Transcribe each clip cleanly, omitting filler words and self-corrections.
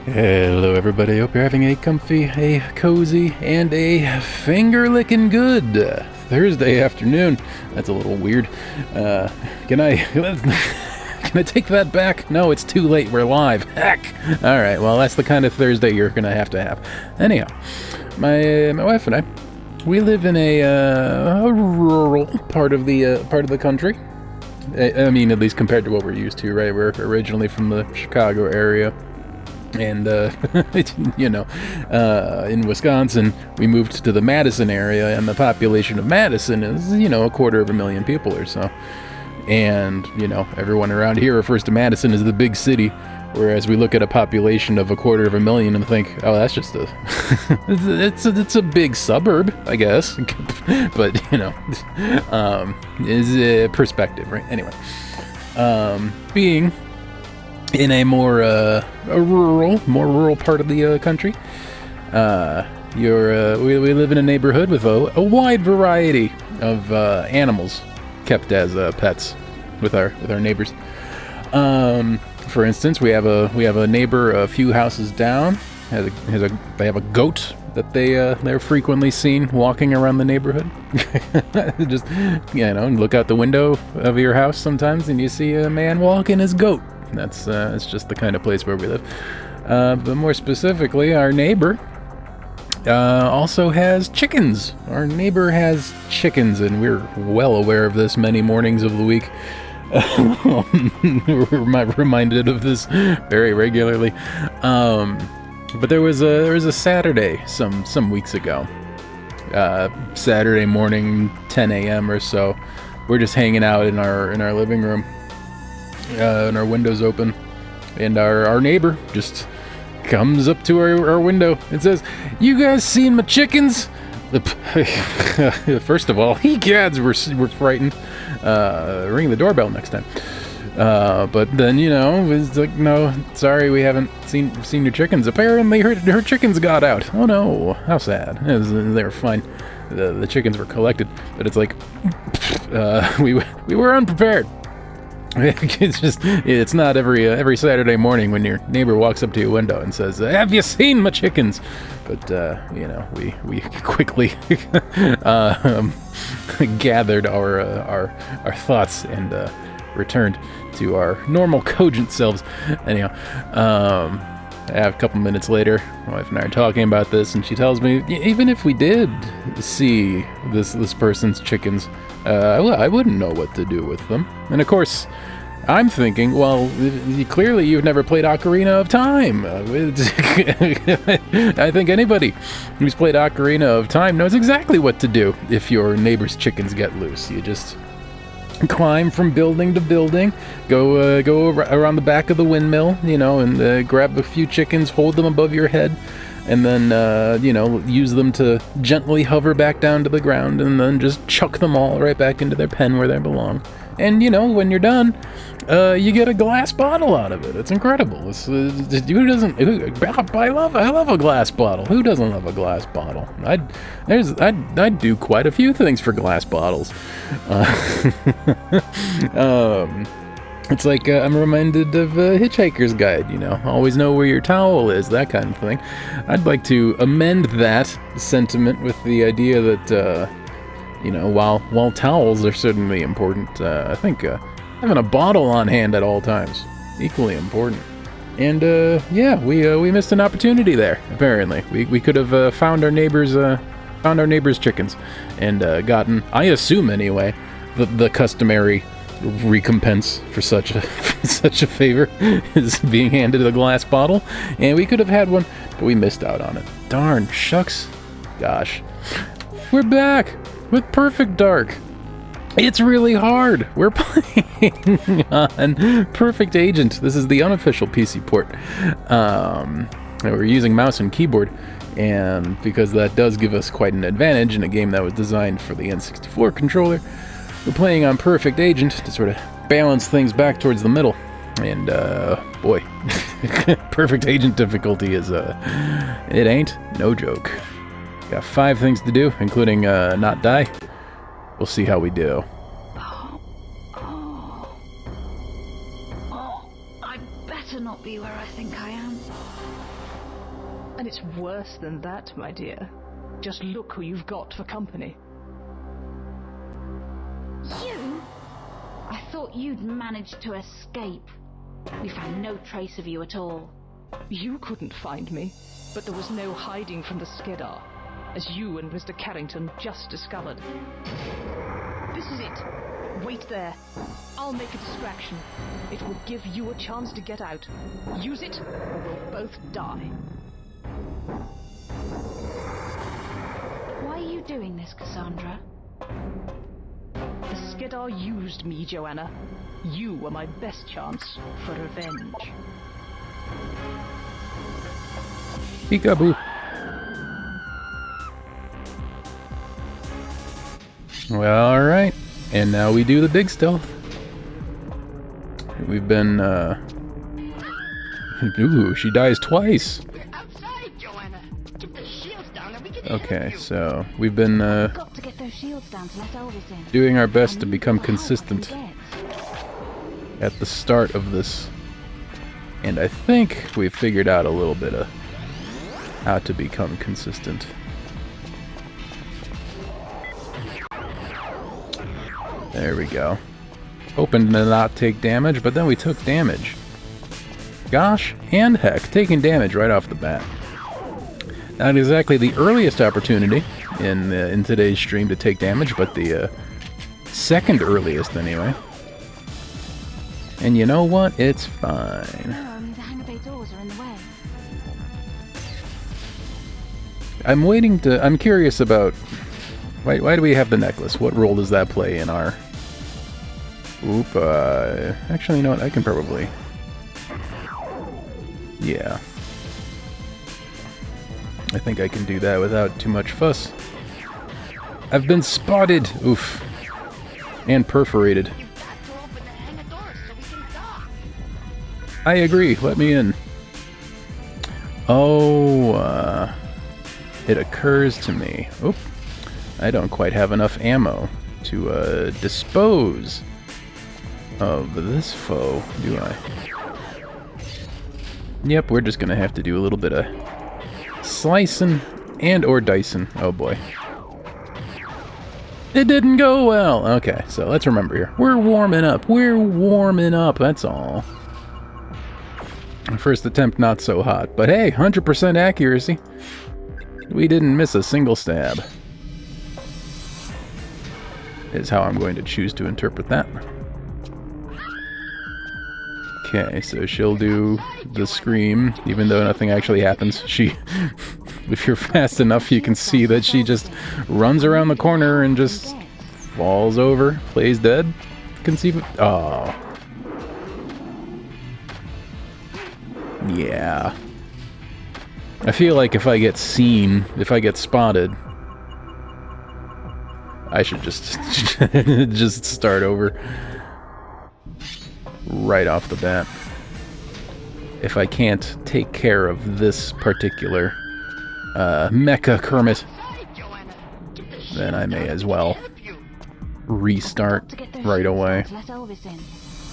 Hello everybody, hope you're having a comfy, a cozy, and a finger-licking good Thursday afternoon. That's a little weird. Can I take that back? No, it's too late, we're live. Heck! Alright, well that's the kind of Thursday you're gonna have to have. Anyhow, my wife and I, we live in a rural part of the country. I mean, at least compared to what we're used to, right? We're originally from the Chicago area. And, in Wisconsin, we moved to the Madison area, and the population of Madison is, 250,000 people or so. And, everyone around here refers to Madison as the big city, whereas we look at a population of 250,000 and think, oh, that's just it's a big suburb, I guess. But, is a perspective, right? Anyway, being in a more rural part of the country, we live in a neighborhood with a wide variety of animals kept as pets with our neighbors. For instance, we have a neighbor a few houses down. They have a goat that they're frequently seen walking around the neighborhood. Just look out the window of your house sometimes, and you see a man walking his goat. That's it's just the kind of place where we live. But more specifically, our neighbor also has chickens. Our neighbor has chickens, and we're well aware of this many mornings of the week. We're reminded of this very regularly. But there was a Saturday some weeks ago. Saturday morning, 10 a.m. or so. We're just hanging out in our living room. And our window's open, and our neighbor just comes up to our window and says, "You guys seen my chickens?" First of all, gads, we're frightened. Ring the doorbell next time. But then it's like, no, sorry, we haven't seen your chickens. Apparently her chickens got out. Oh no, how sad. They were fine. The chickens were collected, but it's like we were unprepared. It's not every Saturday morning when your neighbor walks up to your window and says, "Have you seen my chickens?" But we quickly gathered our thoughts and returned to our normal cogent selves. Anyhow, a couple minutes later, my wife and I are talking about this, and she tells me, even if we did see this person's chickens, I wouldn't know what to do with them. And of course, I'm thinking, well, clearly you've never played Ocarina of Time. I think anybody who's played Ocarina of Time knows exactly what to do if your neighbor's chickens get loose. You just climb from building to building, go around the back of the windmill, and grab a few chickens, hold them above your head, and then use them to gently hover back down to the ground, and then just chuck them all right back into their pen where they belong. And when you're done, you get a glass bottle out of it. It's incredible. Who doesn't? I love a glass bottle. Who doesn't love a glass bottle? I'd do quite a few things for glass bottles. It's like I'm reminded of Hitchhiker's Guide. Always know where your towel is. That kind of thing. I'd like to amend that sentiment with the idea that while towels are certainly important, I think having a bottle on hand at all times, equally important. And we missed an opportunity there. Apparently, we could have found our neighbor's chickens, and gotten, I assume anyway, the customary recompense for such a favor is being handed a glass bottle, and we could have had one, but we missed out on it. Darn shucks, gosh. We're back with Perfect Dark. It's really hard. We're playing on Perfect Agent. This is the unofficial PC port. We're using mouse and keyboard, and because that does give us quite an advantage in a game that was designed for the N64 controller, we're playing on Perfect Agent to sort of balance things back towards the middle. And boy, Perfect Agent difficulty is it ain't no joke. Got 5 things to do, including not die. We'll see how we do. I bet better not be where I think I am. And it's worse than that, my dear. Just look who you've got for company. You? I thought you'd managed to escape. We found no trace of you at all. You couldn't find me, but there was no hiding from the Skedar, as you and Mr. Carrington just discovered. This is it. Wait there. I'll make a distraction. It will give you a chance to get out. Use it, or we'll both die. Why are you doing this, Cassandra? The Skedar used me, Joanna. You were my best chance for revenge. Peekaboo. Well, alright. And now we do the big stealth. We've been, Ooh, she dies twice. We're outside, Joanna. Get the shields down and we can Okay, help you. so we've been, Got to get those shields down to let Elvis in. doing our best to I need become all the help I consistent can get. at the start of this. And I think we've figured out a little bit of how to become consistent. There we go. Hoping to not take damage, but then we took damage. Gosh and heck, taking damage right off the bat. Not exactly the earliest opportunity in today's stream to take damage, but the second earliest anyway. And you know what? It's fine. No, only the hangar bay doors are in the way. I'm curious about why do we have the necklace? What role does that play in our... Oop, actually, you know what? I can probably... Yeah. I think I can do that without too much fuss. I've been spotted! Oof. And perforated. You've got to open the hangar doors so we can dock. I agree, let me in. Oh, it occurs to me. Oop. I don't quite have enough ammo to dispose of this foe, do I? Yep, we're just gonna have to do a little bit of slicing and or dicing. Oh boy. It didn't go well. Okay, so let's remember here. We're warming up. We're warming up, that's all. First attempt not so hot, but hey, 100% accuracy. We didn't miss a single stab. Is how I'm going to choose to interpret that. Okay, so she'll do the scream, even though nothing actually happens. She, if you're fast enough, you can see that she just runs around the corner and just falls over, plays dead. Conceive it. Oh. Yeah. I feel like if I get seen, if I get spotted, I should just just start over right off the bat. If I can't take care of this particular Mecha Kermit, then I may as well restart right away. Let Elvis in.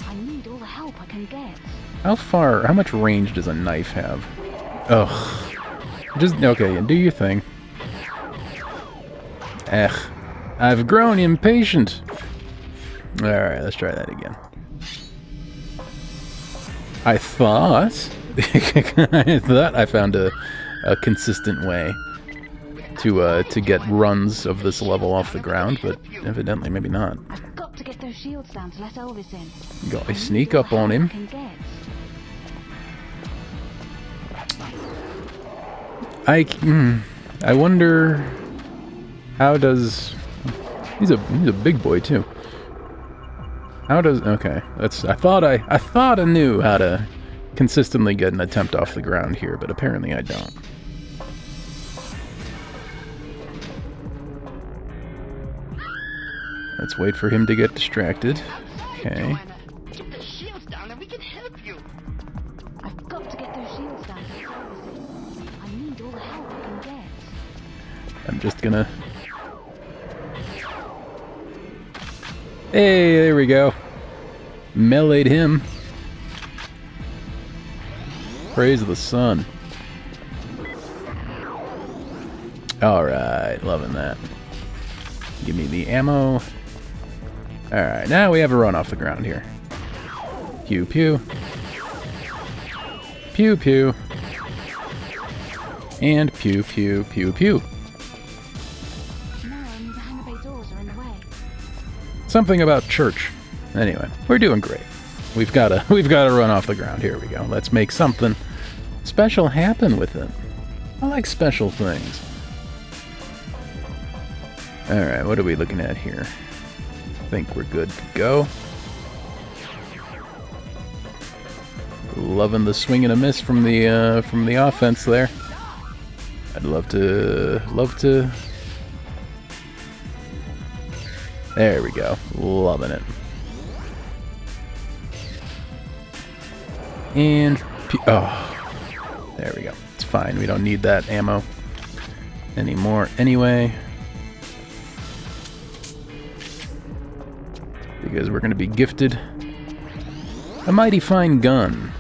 I need all the help I can get. How much range does a knife have? Ugh. Just, okay, do your thing. I've grown impatient. Alright, let's try that again. I thought I found a consistent way to get runs of this level off the ground, but evidently maybe not. I've got to get those shields down to let Elvis in. Gotta sneak up on him. I wonder how does he's a big boy too. How does okay? That's I thought I knew how to consistently get an attempt off the ground here, but apparently I don't. Let's wait for him to get distracted. Okay. Get the shields down and we can help you. I've got to get those shields down to let Elvis in. I need all the help I can get. I'm just gonna... Hey, there we go. Melee'd him. Praise the sun. Alright, loving that. Give me the ammo. Alright, now we have a run off the ground here. Pew pew. Pew pew. And pew pew pew pew. No, only the hangar bay doors are in the way. Something about church. Anyway, we're doing great. We've got to run off the ground. Here we go. Let's make something special happen with it. I like special things. Alright, what are we looking at here? I think we're good to go. Loving the swing and a miss from the offense there. I'd love to. There we go. Loving it. And oh, there we go. It's fine. We don't need that ammo anymore anyway. Because we're going to be gifted a mighty fine gun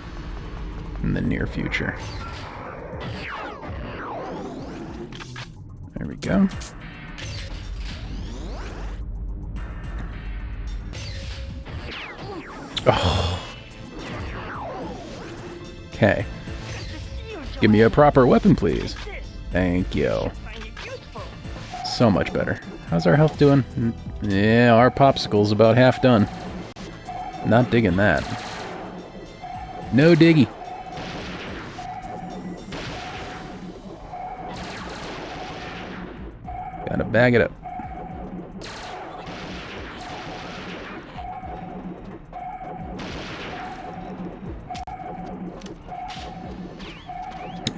in the near future. There we go. Oh. Okay. Give me a proper weapon, please. Thank you. So much better. How's our health doing? Yeah, our popsicle's about half done. Not digging that. No diggy. Gotta bag it up.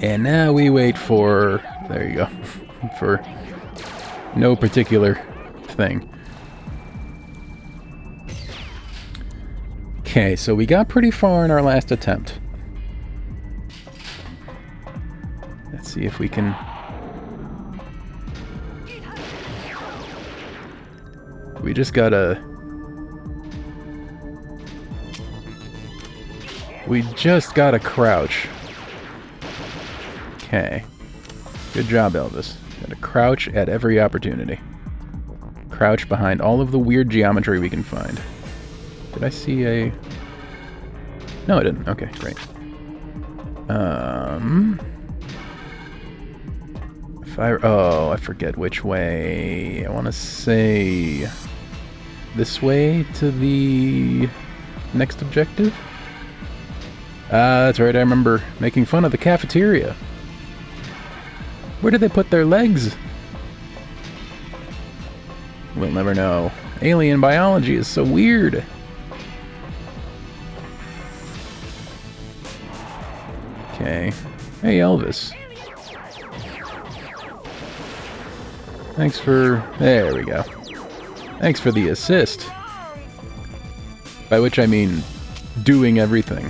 And now we wait for... There you go. For no particular thing. Okay, so we got pretty far in our last attempt. Let's see if we can... We just gotta crouch. Okay. Good job, Elvis. Gotta crouch at every opportunity. Crouch behind all of the weird geometry we can find. Did I see a... No, I didn't. Okay, great. I forget which way. I want to say this way to the next objective. That's right. I remember making fun of the cafeteria. Where did they put their legs? We'll never know. Alien biology is so weird. Okay. Hey, Elvis. Thanks for... There we go. Thanks for the assist. By which I mean doing everything.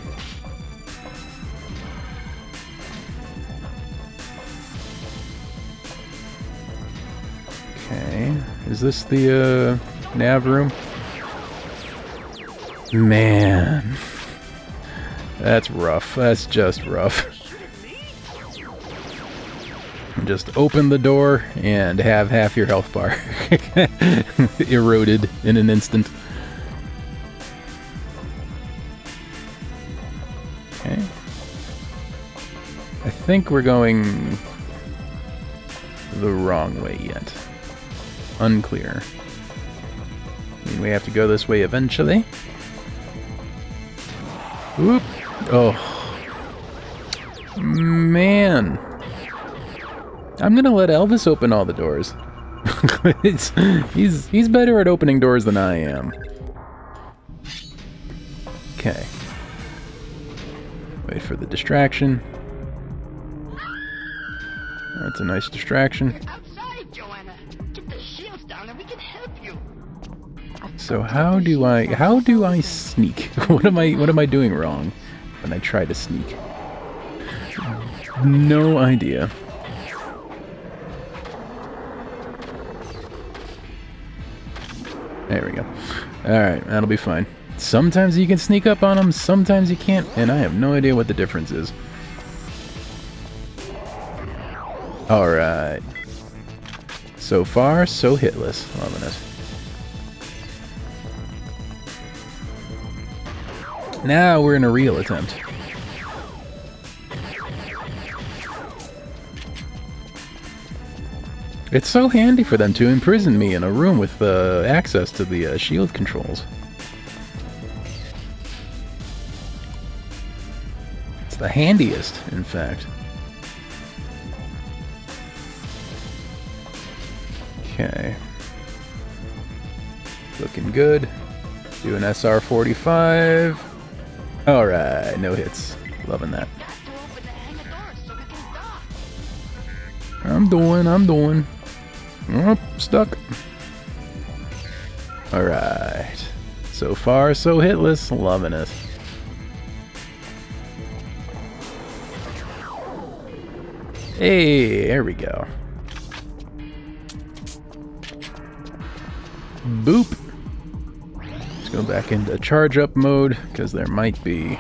Okay. Is this the nav room? Man. That's rough. That's just rough. Just open the door and have half your health bar eroded in an instant. Okay. I think we're going the wrong way yet. Unclear. I mean, we have to go this way eventually. Oop. Oh. Man. I'm gonna let Elvis open all the doors. He's better at opening doors than I am. Okay. Wait for the distraction. That's a nice distraction. Outside, Joanna. Get the shields down and we can help you. So how do I sneak? What am I doing wrong when I try to sneak? No idea. There we go. Alright, that'll be fine. Sometimes you can sneak up on them, sometimes you can't, and I have no idea what the difference is. Alright. So far, so hitless. Loving it. Now we're in a real attempt. It's so handy for them to imprison me in a room with access to the shield controls. It's the handiest, in fact. Okay. Looking good. Do an SR-45. Alright, no hits. Loving that. I'm doing. Oh, stuck. Alright. So far, so hitless. Loving it. Hey, there we go. Boop. Let's go back into charge up mode, because there might be...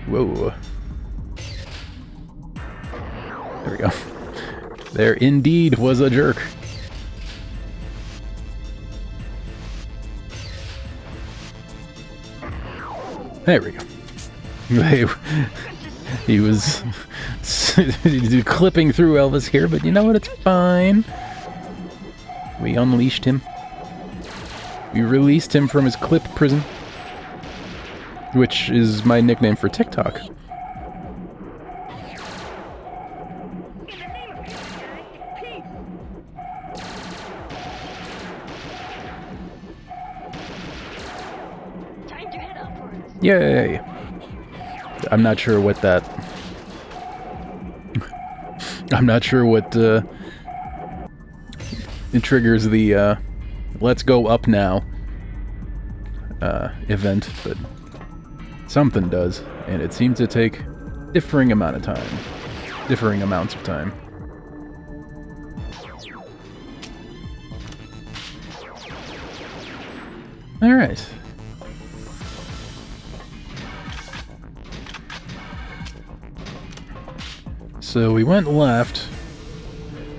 Whoa. There we go. There indeed was a jerk. There we go. He was clipping through Elvis here, but you know what? It's fine. We unleashed him. We released him from his clip prison, which is my nickname for TikTok. Yay! I'm not sure what that... I'm not sure what it triggers the let's go up now event, but something does, and it seems to take differing amounts of time. Alright. So we went left.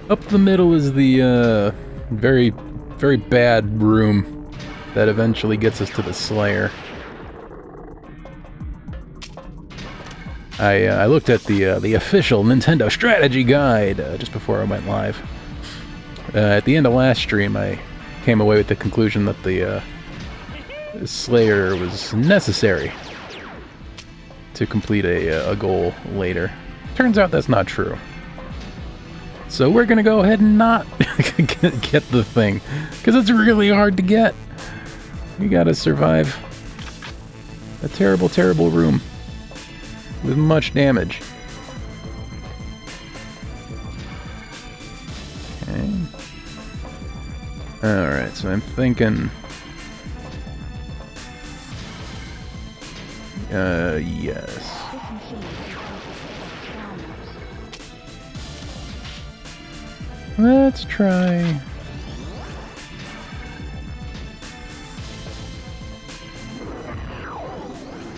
Up the middle is the very, very bad room that eventually gets us to the Slayer. I looked at the official Nintendo strategy guide just before I went live. At the end of last stream, I came away with the conclusion that the Slayer was necessary to complete a goal later. Turns out that's not true. So we're gonna go ahead and not get the thing, because it's really hard to get. You gotta survive a terrible, terrible room with much damage. Okay. Alright, so I'm thinking... yes. Let's try...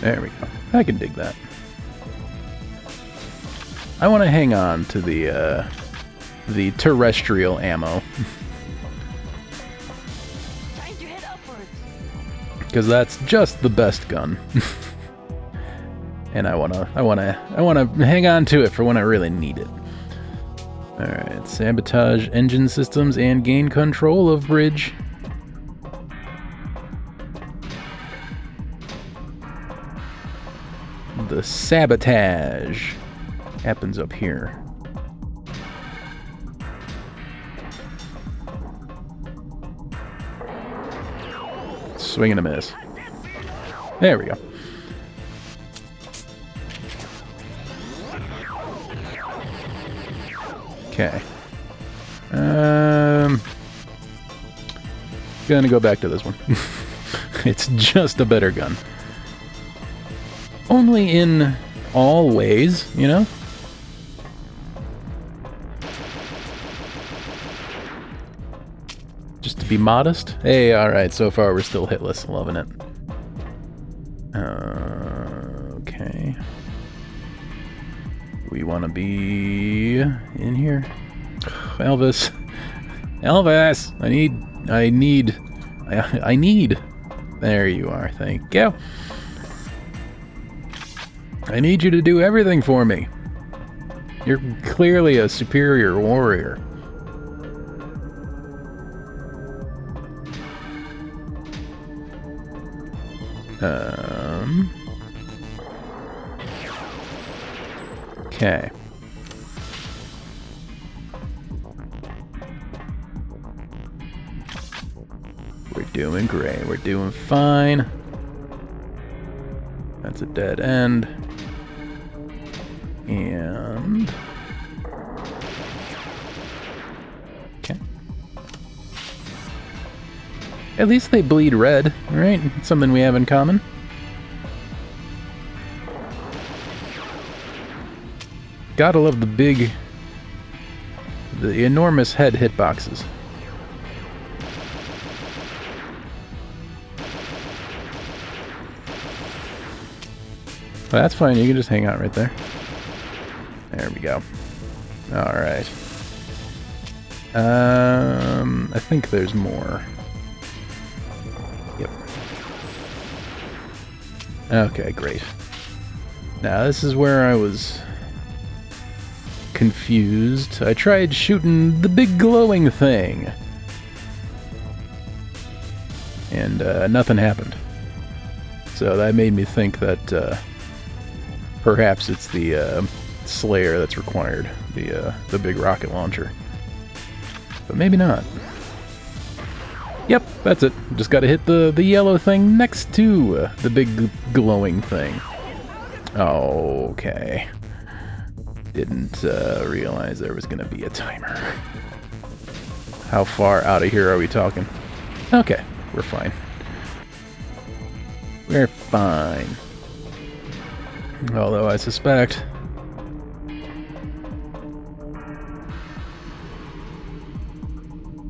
There we go. I can dig that. I want to hang on to the terrestrial ammo. Because that's just the best gun. And I wanna hang on to it for when I really need it. Alright, sabotage engine systems and gain control of bridge. The sabotage happens up here. Swing and a miss. There we go. Okay. Gonna go back to this one. It's just a better gun. Only in all ways, you know? Just to be modest. Hey, alright, so far we're still hitless. Loving it. Okay. We want to be in here. Elvis. Elvis! I need. There you are, thank you. I need you to do everything for me. You're clearly a superior warrior. Okay. We're doing great. We're doing fine. That's a dead end. And... okay. At least they bleed red, right? Something we have in common. Gotta love the enormous head hitboxes. Well, that's fine, you can just hang out right there. There we go. Alright. I think there's more. Yep. Okay, great. Now, this is where I was confused. I tried shooting the big glowing thing. And, nothing happened. So that made me think that, perhaps it's the, Slayer that's required. The big rocket launcher. But maybe not. Yep, that's it. Just gotta hit the yellow thing next to the big glowing thing. Okay. Didn't realize there was gonna be a timer. How far out of here are we talking? Okay, we're fine. We're fine. Although I suspect...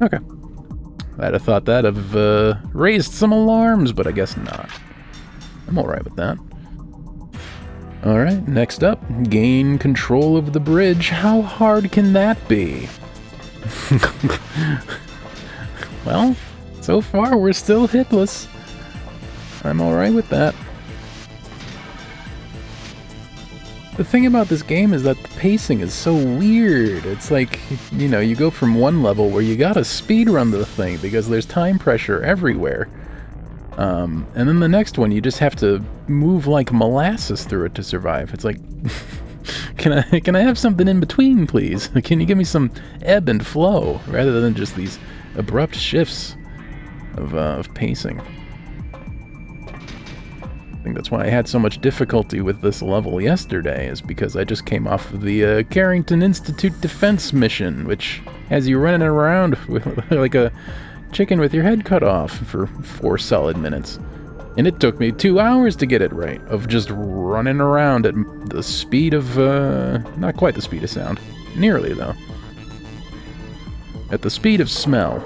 okay. I'd have thought that'd have raised some alarms, but I guess not. I'm alright with that. Alright, next up, gain control of the bridge. How hard can that be? Well, so far we're still hitless. I'm alright with that. The thing about this game is that the pacing is so weird. It's like, you know, you go from one level where you gotta speedrun the thing because there's time pressure everywhere. And then the next one, you just have to move like molasses through it to survive. It's like, can I have something in between, please? Can you give me some ebb and flow rather than just these abrupt shifts of pacing? I think that's why I had so much difficulty with this level yesterday, is because I just came off of the Carrington Institute defense mission, which has you running around with, like a chicken with your head cut off for 4 solid minutes. And it took me 2 hours to get it right, of just running around at the speed of, not quite the speed of sound. Nearly, though. At the speed of smell.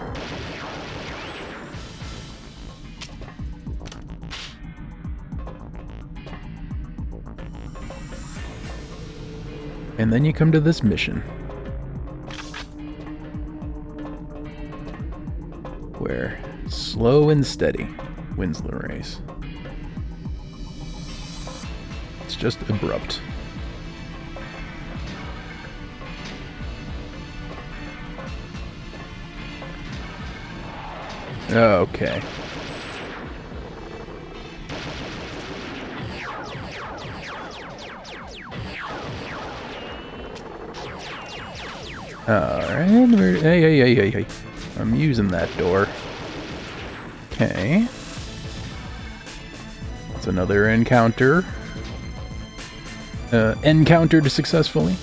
And then you come to this mission, where slow and steady wins the race. It's just abrupt. Okay. Alright, hey. I'm using that door. Okay. That's another encounter. Encountered successfully.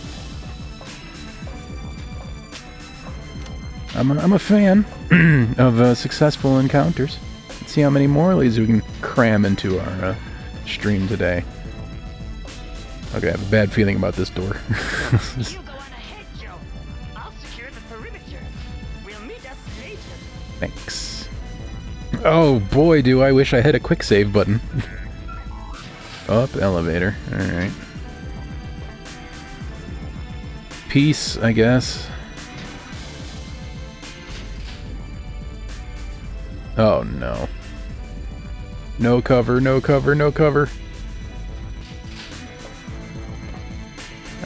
I'm a fan of successful encounters. Let's see how many more of these we can cram into our stream today. Okay, I have a bad feeling about this door. Thanks. Oh boy, do I wish I had a quick save button. Up elevator. Alright. peace, I guess. Oh no. No cover, no cover, no cover.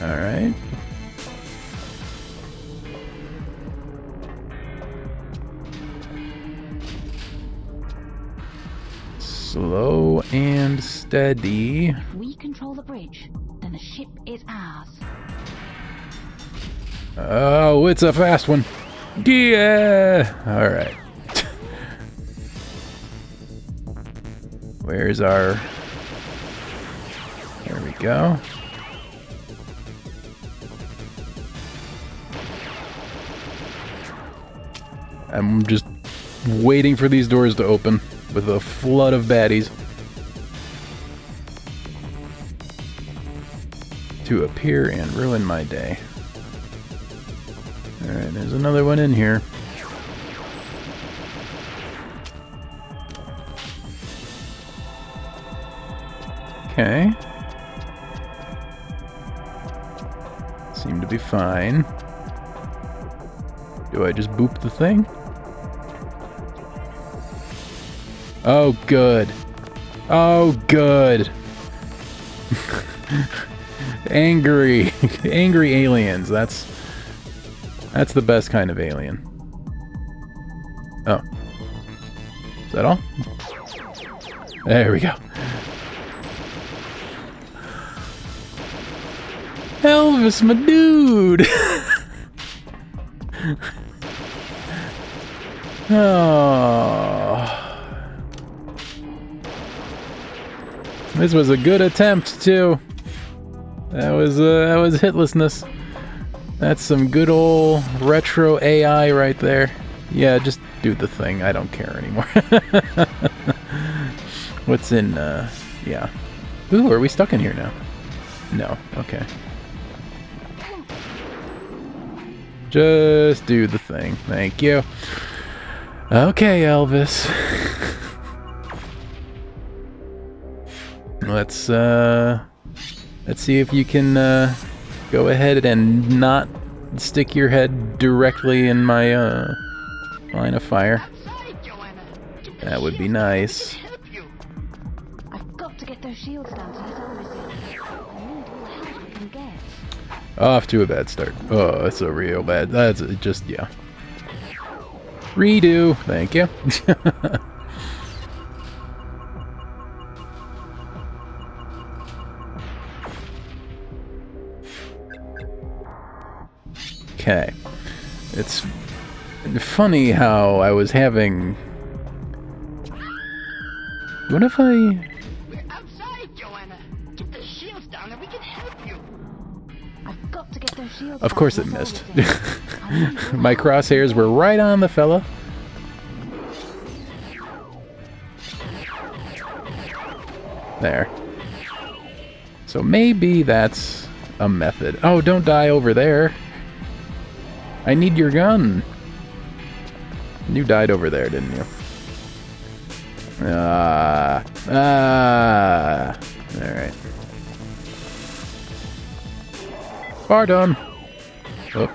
Alright. Slow and steady. We control the bridge, then the ship is ours. Oh, it's a fast one. Yeah! Alright. Where's our... There we go. I'm just waiting for these doors to open with a flood of baddies to appear and ruin my day. Alright, there's another one in here. Okay. Seem to be fine. Do I just boop the thing? Oh, good. Oh, good. Angry. Angry aliens. That's the best kind of alien. Oh. Is that all? There we go. Elvis, my dude! Oh. This was a good attempt, too. That was hitlessness. That's some good old retro AI right there. Yeah, just do the thing. I don't care anymore. What's in, yeah. Ooh, are we stuck in here now? No, okay. Just do the thing. Thank you. Okay, Elvis. Let's see if you can go ahead and not stick your head directly in my line of fire. That would be nice. I've got to get those shields down to his Aorus. I need all the help I can get. Off to a bad start. Oh, that's a real bad. That's just, yeah. Redo. Thank you. Okay. It's funny how I was having... What if I... We're outside, Joanna. Get the shields down and we can help you. I've got to get those shields Of down course to it his missed. Aorus. I need all the My help. crosshairs were right on the fella. There. So maybe that's a method. Oh, don't die over there. I need your gun. You died over there, didn't you? Alright. Pardon. Oh.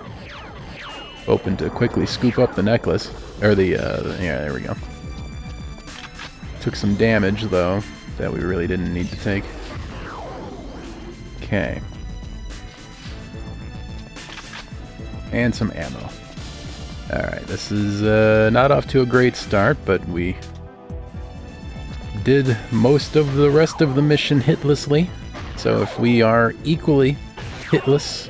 Open to quickly scoop up the necklace. Or the, yeah, there we go. Took some damage, though, that we really didn't need to take. Okay. And some ammo. Alright, this is not off to a great start, but we did most of the rest of the mission hitlessly. So if we are equally hitless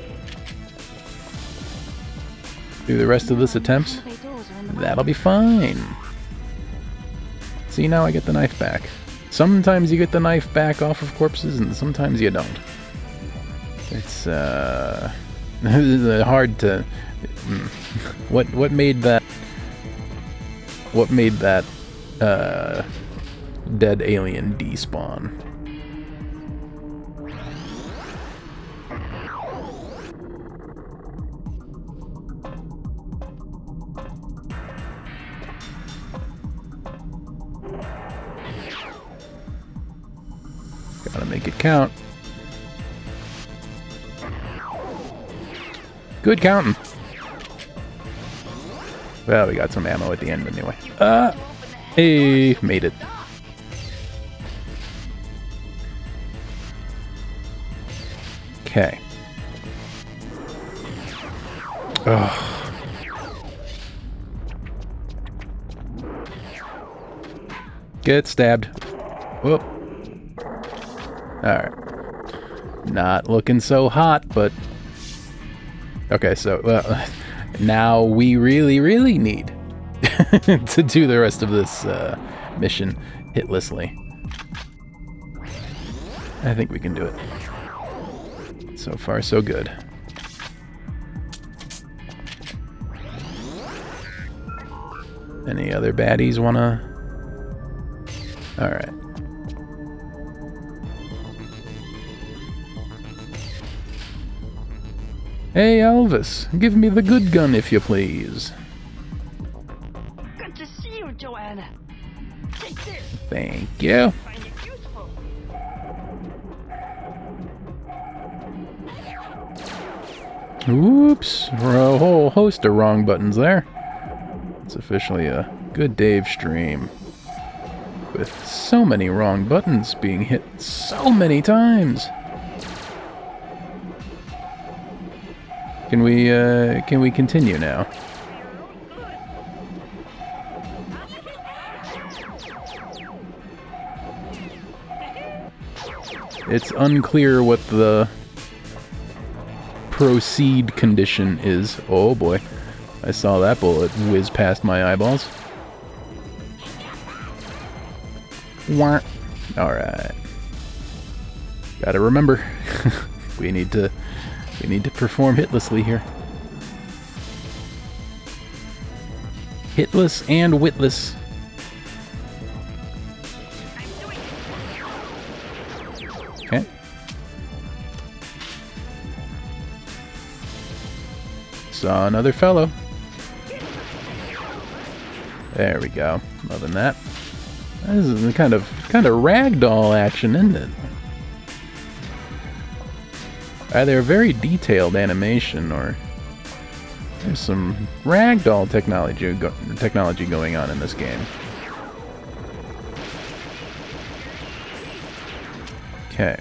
through the rest of this attempt, that'll be fine. See, now I get the knife back. Sometimes you get the knife back off of corpses, and sometimes you don't. It's hard to... What made that dead alien despawn? Gotta make it count. Good counting. Well, we got some ammo at the end anyway. Hey, made it. Okay. Ugh. Get stabbed. Whoop. Alright. Not looking so hot, but... Okay, so, now we really need to do the rest of this mission hitlessly. I think we can do it. So far, so good. Any other baddies wanna... Alright. Hey, Elvis, give me the good gun if you please. Good to see you, Joanna. Take this. Thank you. Find it useful. Oops, a whole host of wrong buttons there. It's officially a good Dave stream. With so many wrong buttons being hit so many times. Can we continue now? It's unclear what the proceed condition is. Oh boy. I saw that bullet whiz past my eyeballs. Wah. Alright. Gotta remember. we need to perform hitlessly here. Hitless and witless. Okay. Saw another fellow. There we go. Loving that. This is the kind of ragdoll action, isn't it? Either a very detailed animation or there's some ragdoll technology going on in this game. Okay.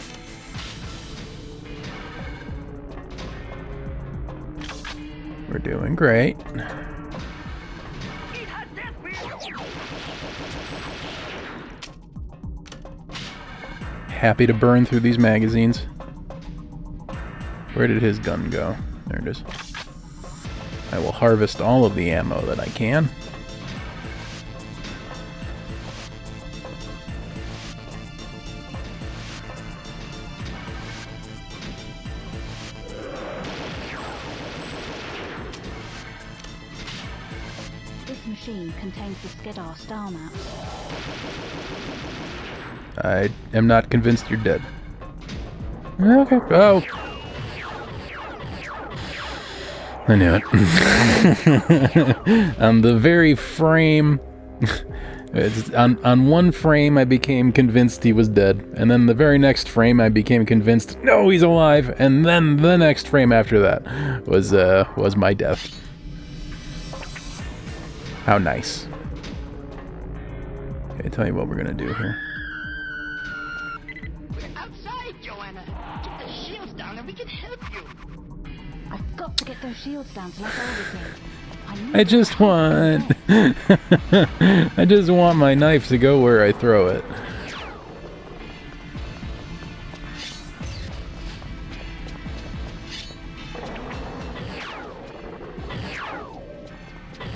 We're doing great. Happy to burn through these magazines. Where did his gun go? There it is. I will harvest all of the ammo that I can. This machine contains the Skidar star maps. I am not convinced you're dead. Okay. Oh! I knew it. On the very frame... on one frame I became convinced he was dead, and then the very next frame I became convinced, no, he's alive, and then the next frame after that was my death. How nice. Okay, tell you what we're gonna do here. I've got to get those shields down to let Aorus in. I just want... I just want my knife to go where I throw it.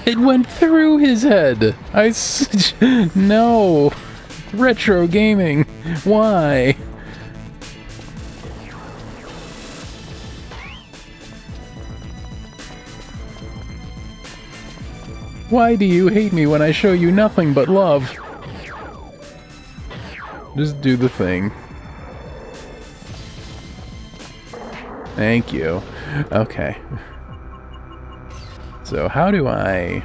It went through his head! No! Retro gaming! Why? Why do you hate me when I show you nothing but love? Just do the thing. Thank you. Okay. So how do I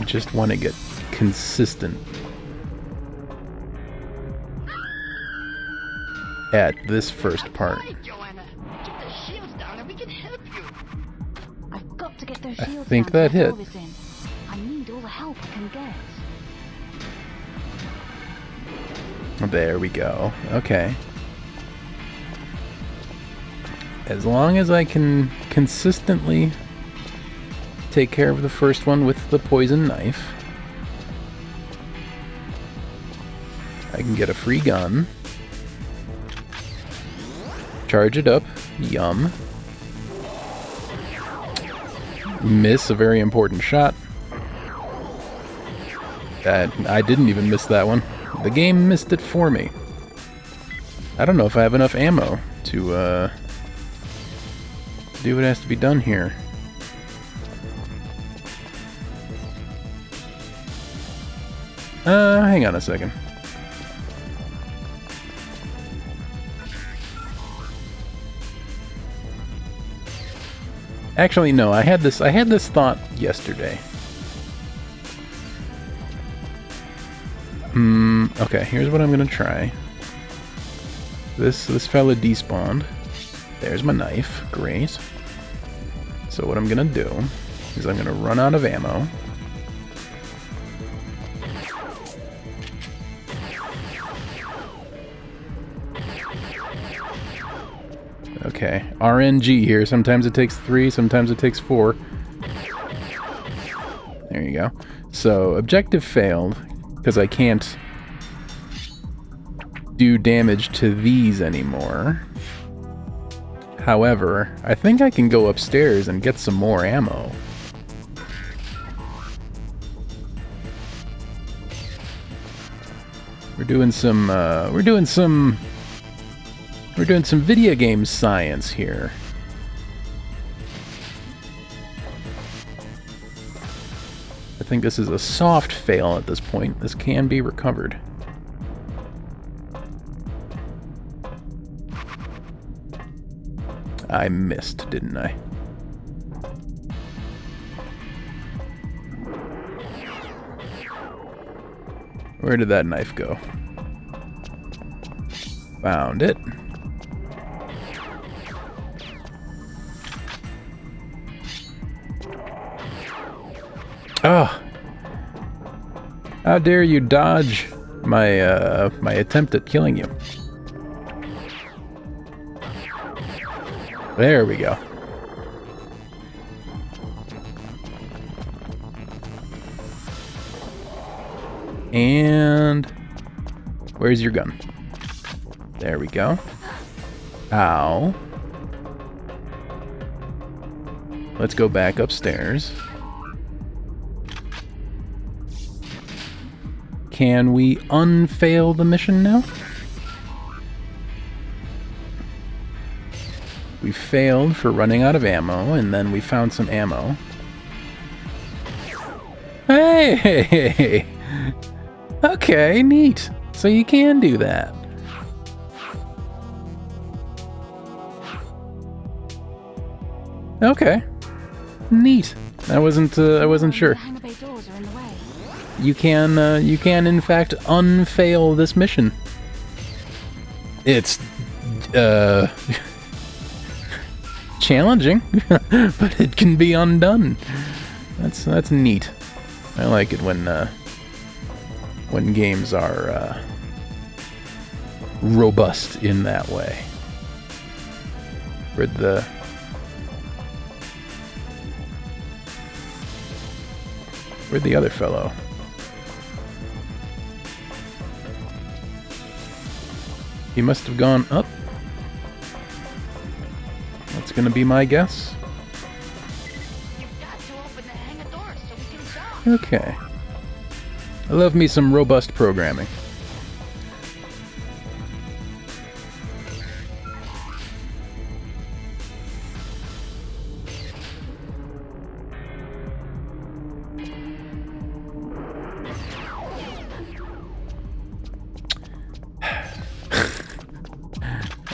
just want to get consistent. at this first part. Hey, Joanna, get the shields down and we can help you. I've got to get those I shields think down that to hit. Aorus in. I need all the help I can get. There we go. Okay. As long as I can consistently take care of the first one with the poison knife, I can get a free gun. Charge it up. Yum. Miss a very important shot. I didn't even miss that one. The game missed it for me. I don't know if I have enough ammo to do what has to be done here. Hang on a second. Actually, no, I had this thought yesterday. Okay, here's what I'm gonna try. This fella despawned. There's my knife. Great. So what I'm gonna do is I'm gonna run out of ammo. Okay, RNG here. Sometimes it takes 3, sometimes it takes 4. There you go. So, objective failed, because I can't do damage to these anymore. However, I think I can go upstairs and get some more ammo. We're doing some video game science here. I think this is a soft fail at this point. This can be recovered. I missed, didn't I? Where did that knife go? Found it. Oh! How dare you dodge my my attempt at killing you? There we go. And where's your gun? There we go. Ow. Let's go back upstairs. Can we unfail the mission now? We failed for running out of ammo, and then we found some ammo. Hey! Okay, neat. So you can do that. Okay. Neat. I wasn't sure. The hangar bay doors are in the way. You can in fact unfail this mission. It's challenging, but it can be undone. That's neat. I like it when games are robust in that way. Where'd the other fellow? He must have gone up. That's gonna be my guess. You've got to open the hangar doors so we can jump. Okay. I love me some robust programming.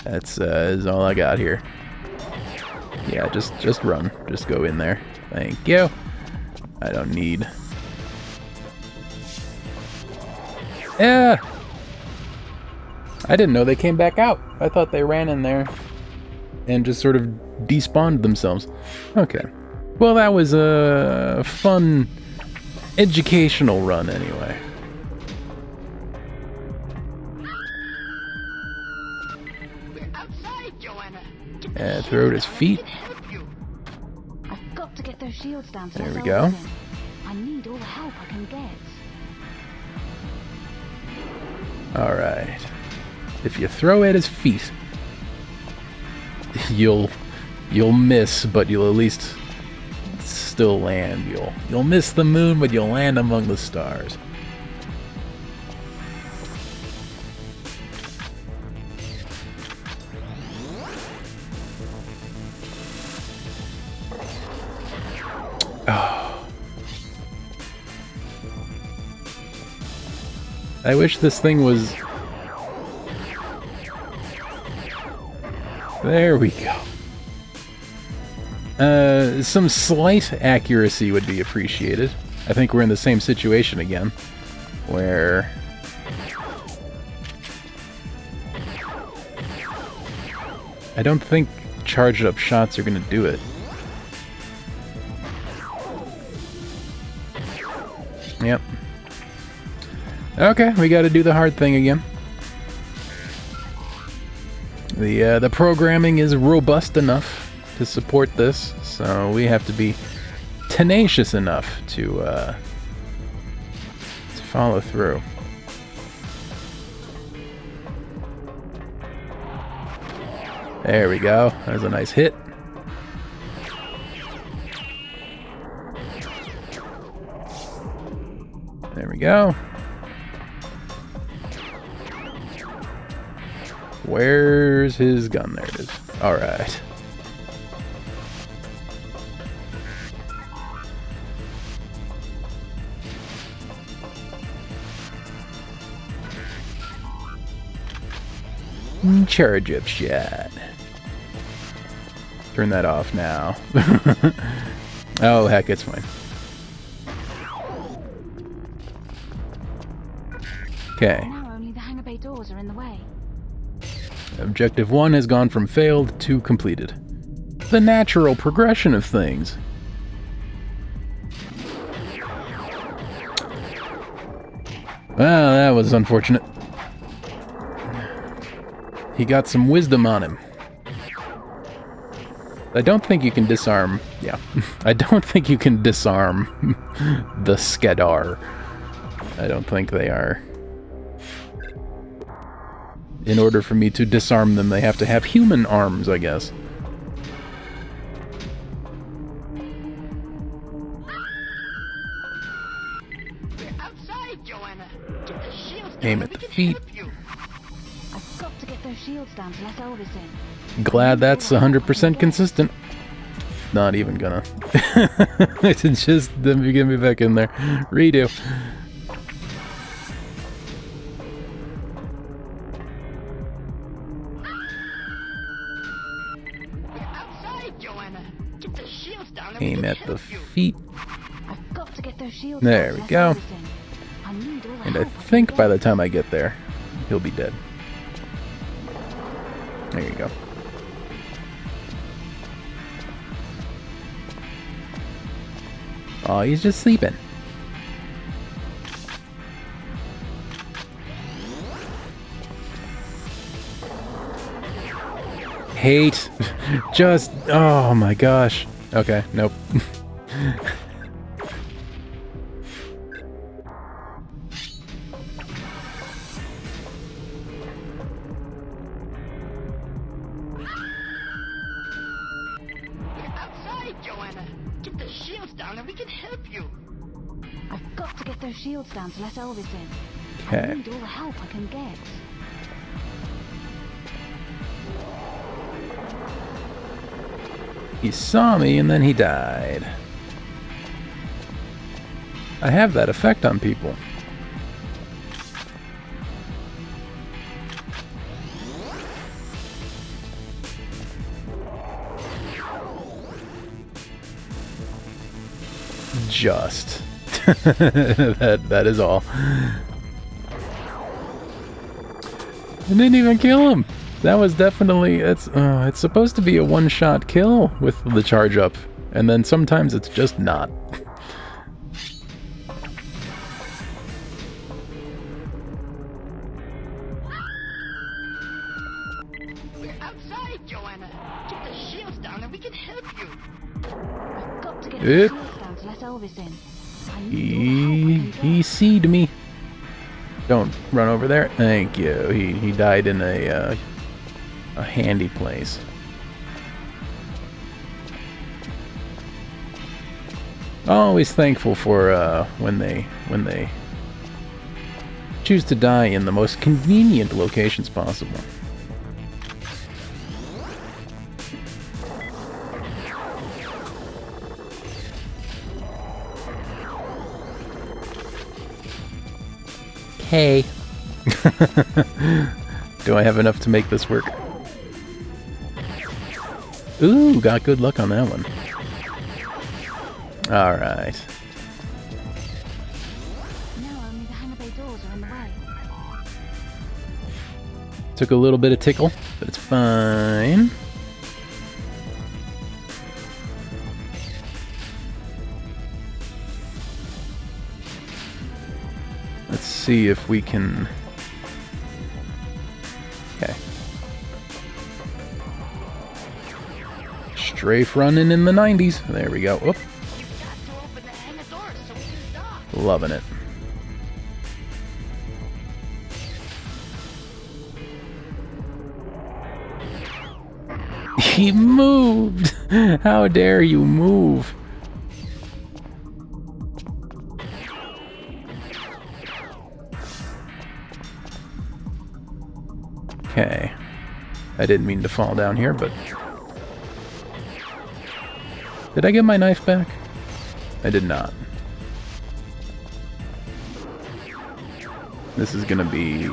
That's is all I got here. Yeah, just run. Just go in there. Thank you. I don't need... Yeah! I didn't know they came back out. I thought they ran in there and just sort of despawned themselves. Okay. Well, that was a fun educational run anyway. We're outside, Joanna. Get the And shields throw it at his down and we feet. can help you. I've got to get those shields down to There let we Aorus go. in. I need all the help I can get. Alright. If you throw at his feet, you'll miss, but you'll at least still land. You'll miss the moon, but you'll land among the stars. Oh. I wish this thing was... There we go. Some slight accuracy would be appreciated. I think we're in the same situation again, where... I don't think charged up shots are gonna do it. Yep. Okay, we gotta do the hard thing again. The programming is robust enough to support this, so we have to be tenacious enough to follow through. There we go. That was a nice hit. There we go. Where's his gun? There it is. Alright. Charge up shot. Turn that off now. Oh, heck, it's fine. Okay. Now only the hangar bay doors are in the way. Objective 1 has gone from failed to completed. The natural progression of things. Well, that was unfortunate. He got some wisdom on him. I don't think you can disarm... Yeah. I don't think you can disarm the Skedar. I don't think they are... In order for me to disarm them, they have to have human arms, I guess. We're outside, Joanna. Get the shields down Aim and at we the can feet. help you. I've got to get those shields down to let Aorus in. Glad that's 100% consistent. Not even gonna. It's just them get me back in there. Redo. We're outside, Joanna. Get the shields down and we Aim can at the help you. feet. I've got to get those shields There down to we let go. Aorus in. I need all the And I help can think by get. the time I get there, he'll be dead. There you go. Oh, he's just sleeping. Hate. Just... Oh my gosh. Okay, nope. We're outside, Joanna. Get the shields down and we can help you. I've got to get those shields down to let Elvis in. Okay. I need all the help I can get. He saw me and then he died. I have that effect on people. Just. that is all. I didn't even kill him. That was definitely... it's supposed to be a one-shot kill with the charge up. And then sometimes it's just not. We're outside, Joanna. Get the shields down and we can help you. I've got to get Yep. the shields down to let Elvis in. I need your help, He seed me. Don't run over there. Thank you. He died in a handy place. Always thankful for when they choose to die in the most convenient locations possible. Okay. Do I have enough to make this work? Ooh, got good luck on that one. Alright. Now only the hangar bay doors are in the way. Took a little bit of tickle, but it's fine. Let's see if we can... Okay. Strafe running in the 90s. There we go. Oop. You've got to open the hangar doors so we can dock. Loving it. He moved! How dare you move? Okay. I didn't mean to fall down here, but... Did I get my knife back? I did not. This is gonna be...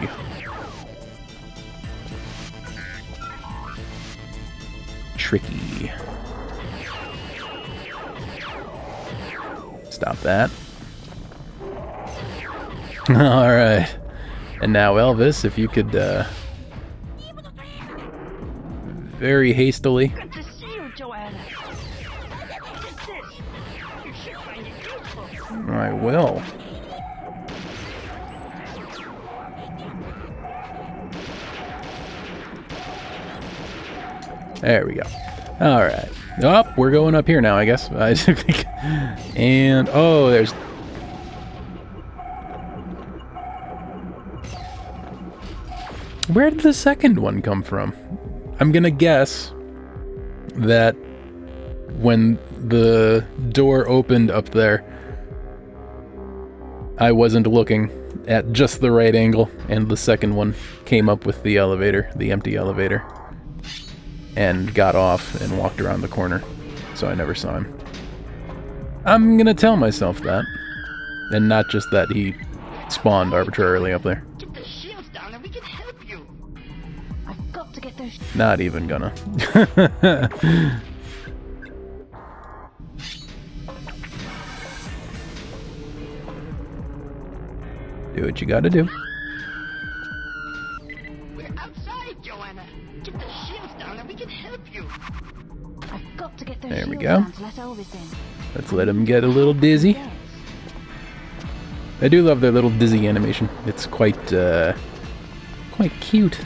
tricky. Stop that. Alright. And now Elvis, if you could, very hastily... Good to see you, Joanna. Get this. You should find it useful. I will. There we go. Alright. Oh, we're going up here now, I guess. And, oh, there's... Where did the second one come from? I'm gonna guess that when the door opened up there, I wasn't looking at just the right angle, and the second one came up with the elevator, the empty elevator, and got off and walked around the corner, so I never saw him. I'm gonna tell myself that, and not just that he spawned arbitrarily up there. Get the shields down and we can help you. I've got to get those. Not even gonna. Do what you gotta do. We're outside, Joanna. Get the shields down and we can help you. I've got to get those There we shields go. down to let Elvis in. Let's let him get a little dizzy. Yes. I do love their little dizzy animation. It's quite cute.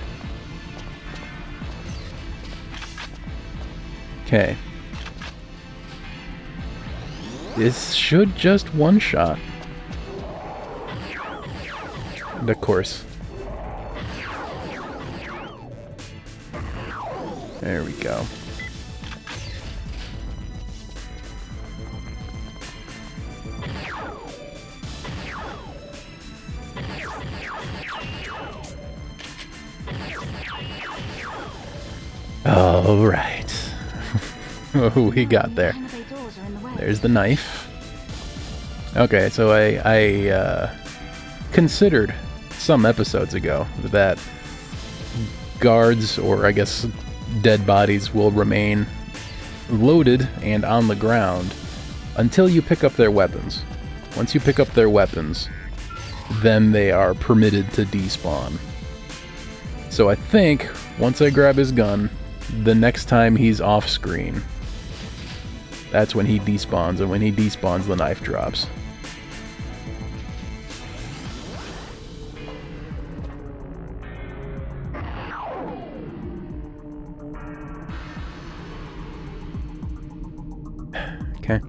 Okay. This should just one-shot. Of course. There we go. All right. What we got there? Hangar bay doors are in the way. There's the knife. Okay, so I considered some episodes ago that guards, or I guess dead bodies, will remain loaded and on the ground until you pick up their weapons. Once you pick up their weapons, then they are permitted to despawn. So I think once I grab his gun, the next time he's off screen, that's when he despawns, and when he despawns, the knife drops. Okay.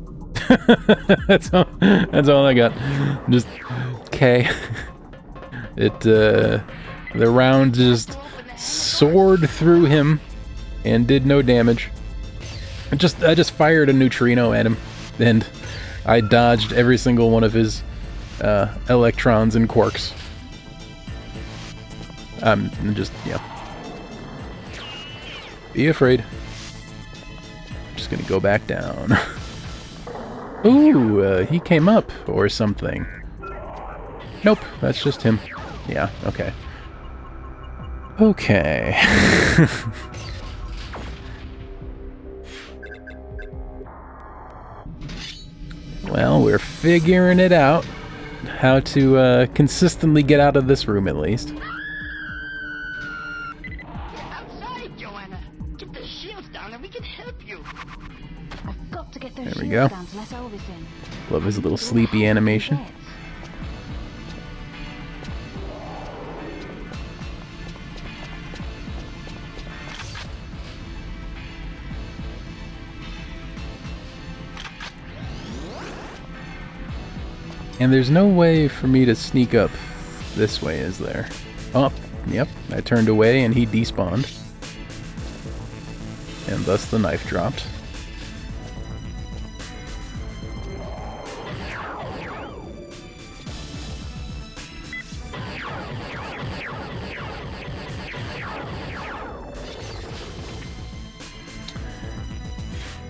That's all I got. Just okay. The round just soared through him and did no damage. I just fired a neutrino at him, and I dodged every single one of his electrons and quarks. Just, yeah. Be afraid. I'm just gonna go back down. Ooh, he came up or something. Nope, that's just him. Yeah, okay. Okay. Well, we're figuring it out. How to consistently get out of this room, at least. Outside, Joanna. Get the shields down and we can help you. I've got to get those There we shields go. down to let Elvis in. Love his little sleepy animation. And there's no way for me to sneak up this way, is there? Oh, yep, I turned away and he despawned. And thus the knife dropped.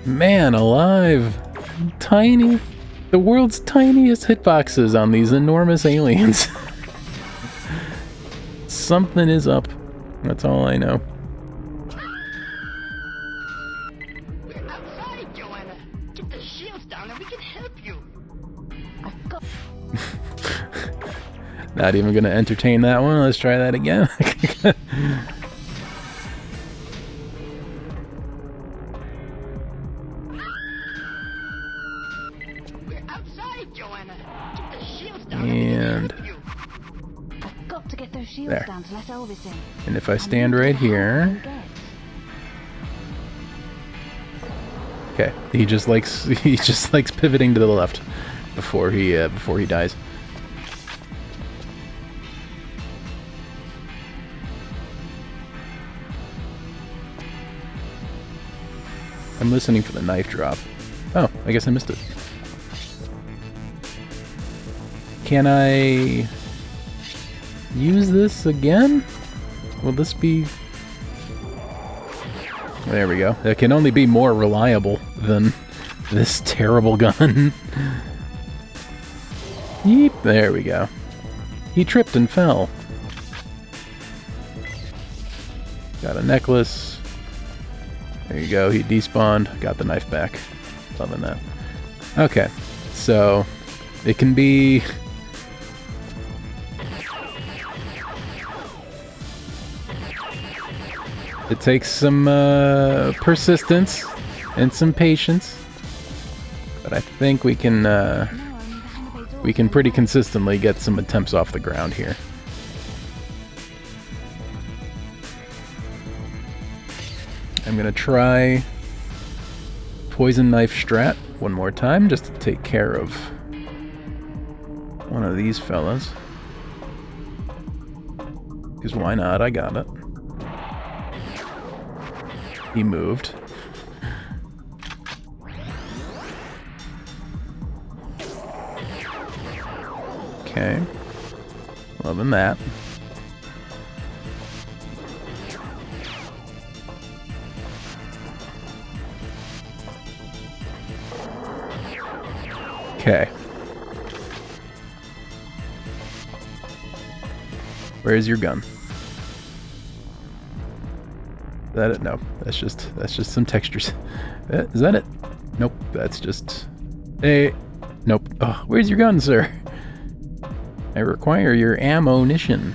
Man alive! Tiny! The world's tiniest hitboxes on these enormous aliens. Something is up. That's all I know. We're outside, Joanna. Get the shields down and we can help you. I've got... Not even gonna entertain that one. Let's try that again. We're outside, Joanna. Get the shields down And and we can help you. I've got to get those shields There. down to let Elvis in. and if I stand right here, okay, he just likes pivoting to the left before he dies. I'm listening for the knife drop. Oh, I guess I missed it. Can I use this again? Will this be... There we go. It can only be more reliable than this terrible gun. Yeep, there we go. He tripped and fell. Got a necklace. There you go, he despawned. Got the knife back. Loving that. Okay, so it can be... It takes some persistence and some patience, but I think we can pretty consistently get some attempts off the ground here. I'm gonna try poison knife strat one more time just to take care of one of these fellas. Because why not? I got it. He moved. Okay. Loving that. Okay. Where's your gun? Is that it? No, that's just some textures. Is that it? Nope, that's just... Hey, nope. Oh, where's your gun, sir? I require your ammunition.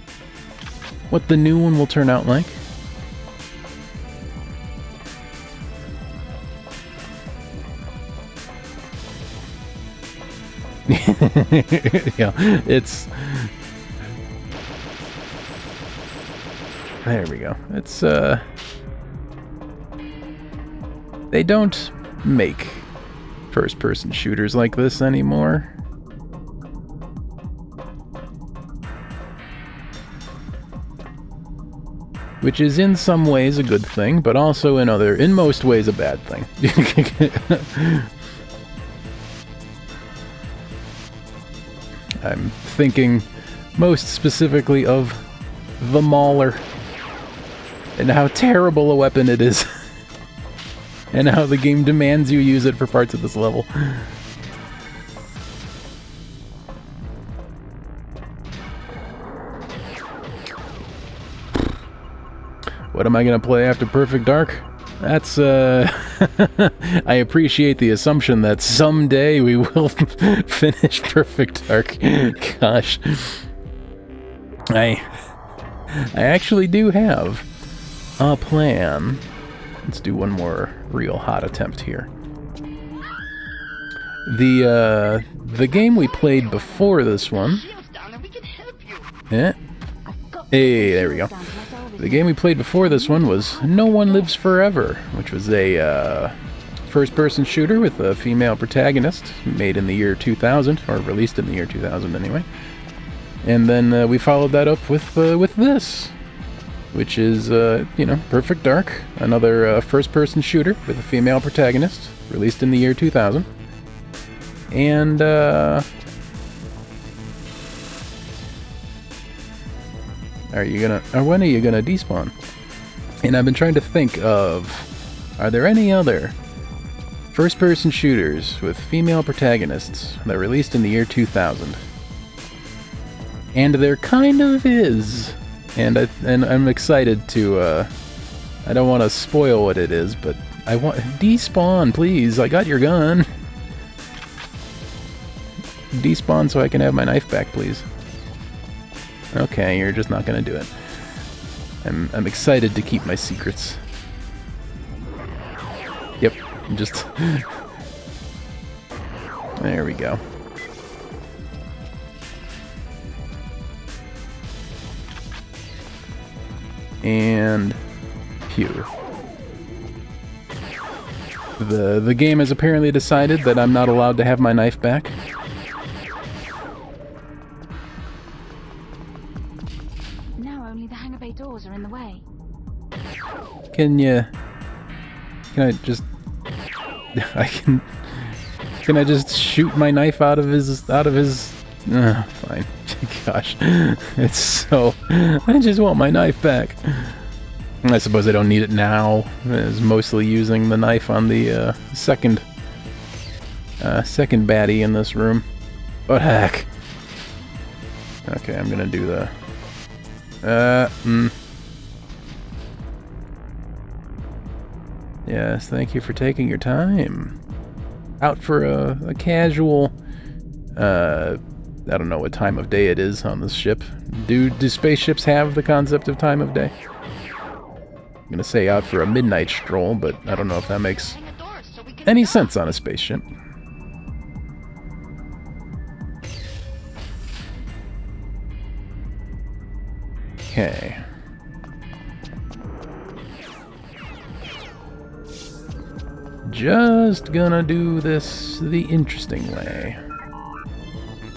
what the new one will turn out like. Yeah, it's... There we go. It's, they don't make first-person shooters like this anymore. Which is in some ways a good thing, but also in most ways a bad thing. I'm thinking most specifically of the Mauler, and how terrible a weapon it is, and how the game demands you use it for parts of this level. What am I gonna play after Perfect Dark? That's, I appreciate the assumption that someday we will finish Perfect Dark. Gosh. I actually do have a plan. Let's do one more real hot attempt here. The game we played before this one... Yeah. Hey, there we go. The game we played before this one was No One Lives Forever, which was a first-person shooter with a female protagonist, made in the year 2000, or released in the year 2000 anyway. And then we followed that up with this, which is, you know, Perfect Dark, another first-person shooter with a female protagonist, released in the year 2000. And, when are you gonna despawn? And I've been trying to think of, are there any other first-person shooters with female protagonists that released in the year 2000? And there kind of is, and I'm excited to. I don't want to spoil what it is, but I want despawn, please. I got your gun. Despawn so I can have my knife back, please. Okay, you're just not gonna do it. I'm excited to keep my secrets. Yep, just... There we go. And... Phew. The game has apparently decided that I'm not allowed to have my knife back. Are in the way. Can I just... Can I just shoot my knife out of his... fine. Gosh. It's so... I just want my knife back. I suppose I don't need it now. I was mostly using the knife on the second baddie in this room. But heck. Okay, I'm gonna do the... Yes, thank you for taking your time. Out for a casual... I don't know what time of day it is on this ship. Do spaceships have the concept of time of day? I'm gonna say out for a midnight stroll, but I don't know if that makes any sense on a spaceship. Okay. Just gonna do this the interesting way.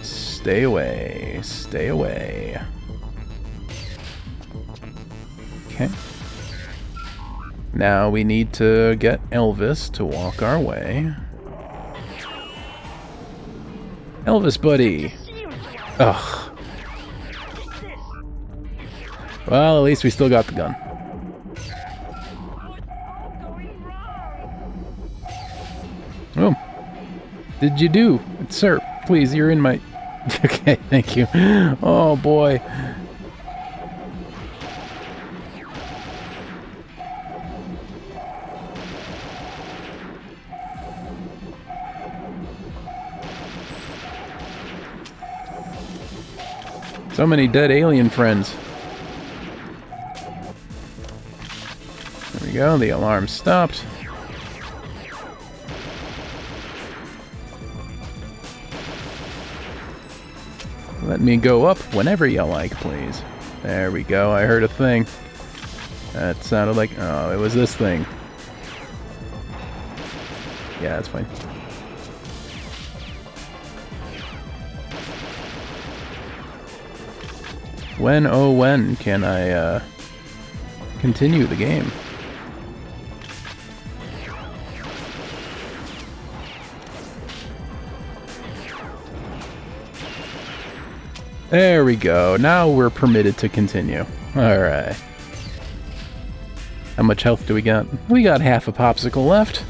Stay away, stay away. Okay. Now we need to get Elvis to walk our way. Elvis, buddy! Ugh. Well, at least we still got the gun. Oh. Did you do? Sir, please, you're in my... Okay, thank you. Oh, boy. So many dead alien friends. go, the alarm stopped. Let me go up whenever you like, please. There we go, I heard a thing. That sounded like... oh, it was this thing. Yeah, that's fine. When, oh when, can I, continue the game? There we go. Now we're permitted to continue. Alright. How much health do we got? We got half a popsicle left.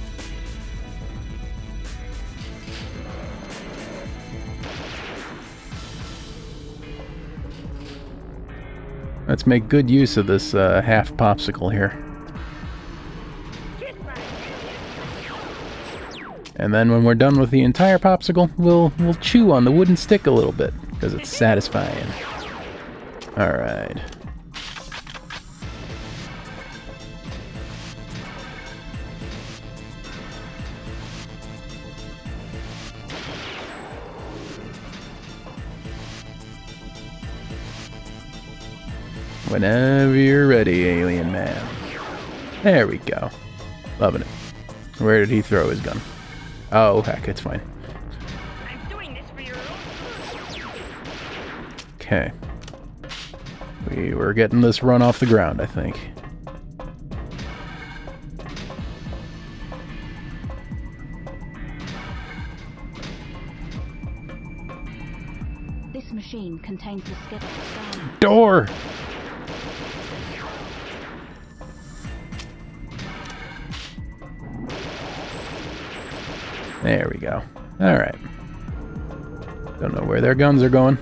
Let's make good use of this half popsicle here. And then when we're done with the entire popsicle, we'll chew on the wooden stick a little bit, because it's satisfying. Alright. Whenever you're ready, alien man. There we go. Loving it. Where did he throw his gun? Oh, heck, it's fine. I'm doing this for your own good. Okay. We were getting this run off the ground, I think. This machine contains the schedule scan. Door! There we go. Alright. Don't know where their guns are going.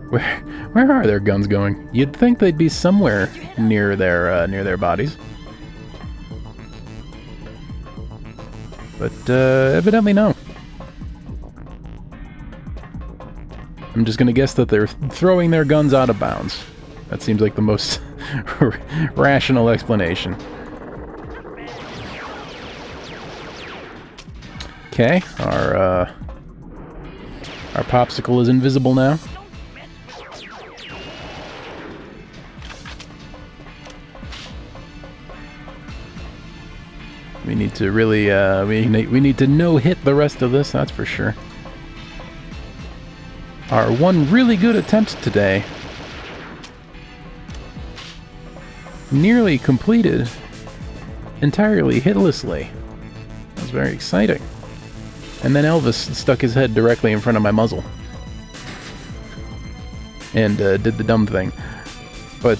Where are their guns going? You'd think they'd be somewhere near their bodies. But evidently no. I'm just gonna guess that they're throwing their guns out of bounds. That seems like the most rational explanation. Okay, our popsicle is invisible now. We need to really, we need to no-hit the rest of this, that's for sure. Our one really good attempt today. Nearly completed. Entirely hitlessly. That was very exciting. And then Elvis stuck his head directly in front of my muzzle. And did the dumb thing. But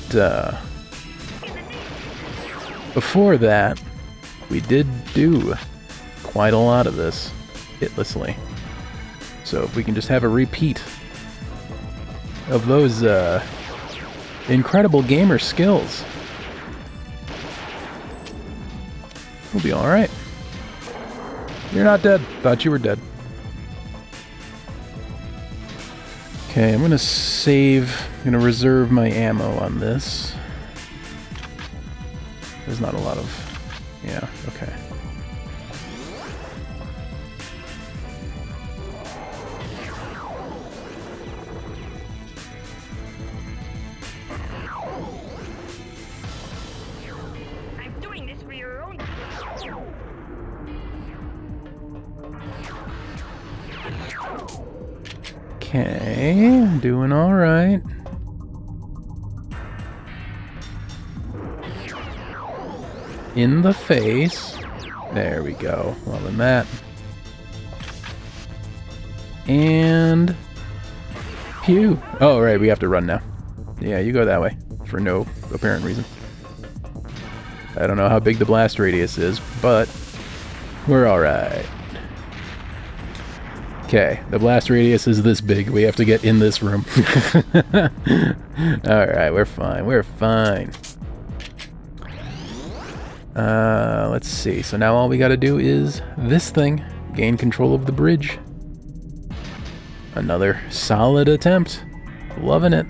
before that, we did do quite a lot of this hitlessly. So if we can just have a repeat of those incredible gamer skills, we'll be alright. You're not dead. Thought you were dead. Okay, I'm gonna save. I'm gonna reserve my ammo on this. There's not a lot of... yeah, okay. I'm doing this for your own good. Okay, doing alright. In the face. There we go. Loving that. And... pew! Oh, right, we have to run now. Yeah, you go that way. For no apparent reason. I don't know how big the blast radius is, but... we're alright. Okay, the blast radius is this big. We have to get in this room. Alright, we're fine. We're fine. Let's see. So now all we gotta do is this thing. Gain control of the bridge. Another solid attempt. Loving it.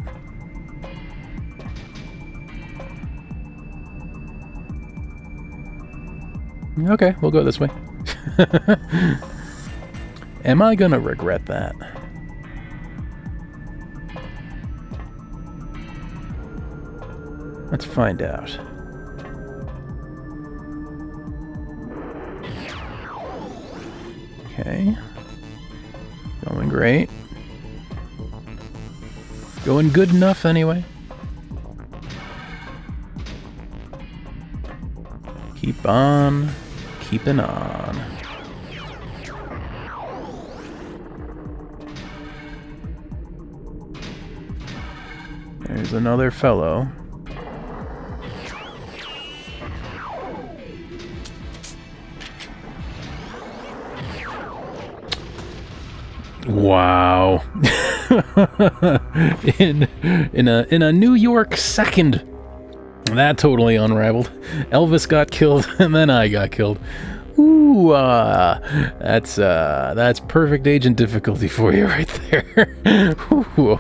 Okay, we'll go this way. Am I gonna regret that? Let's find out. Okay. Going great. Going good enough anyway. Keep on keeping on. There's another fellow. Wow. in a New York second. That totally unraveled. Elvis got killed and then I got killed. Ooh, that's perfect agent difficulty for you right there. Ooh,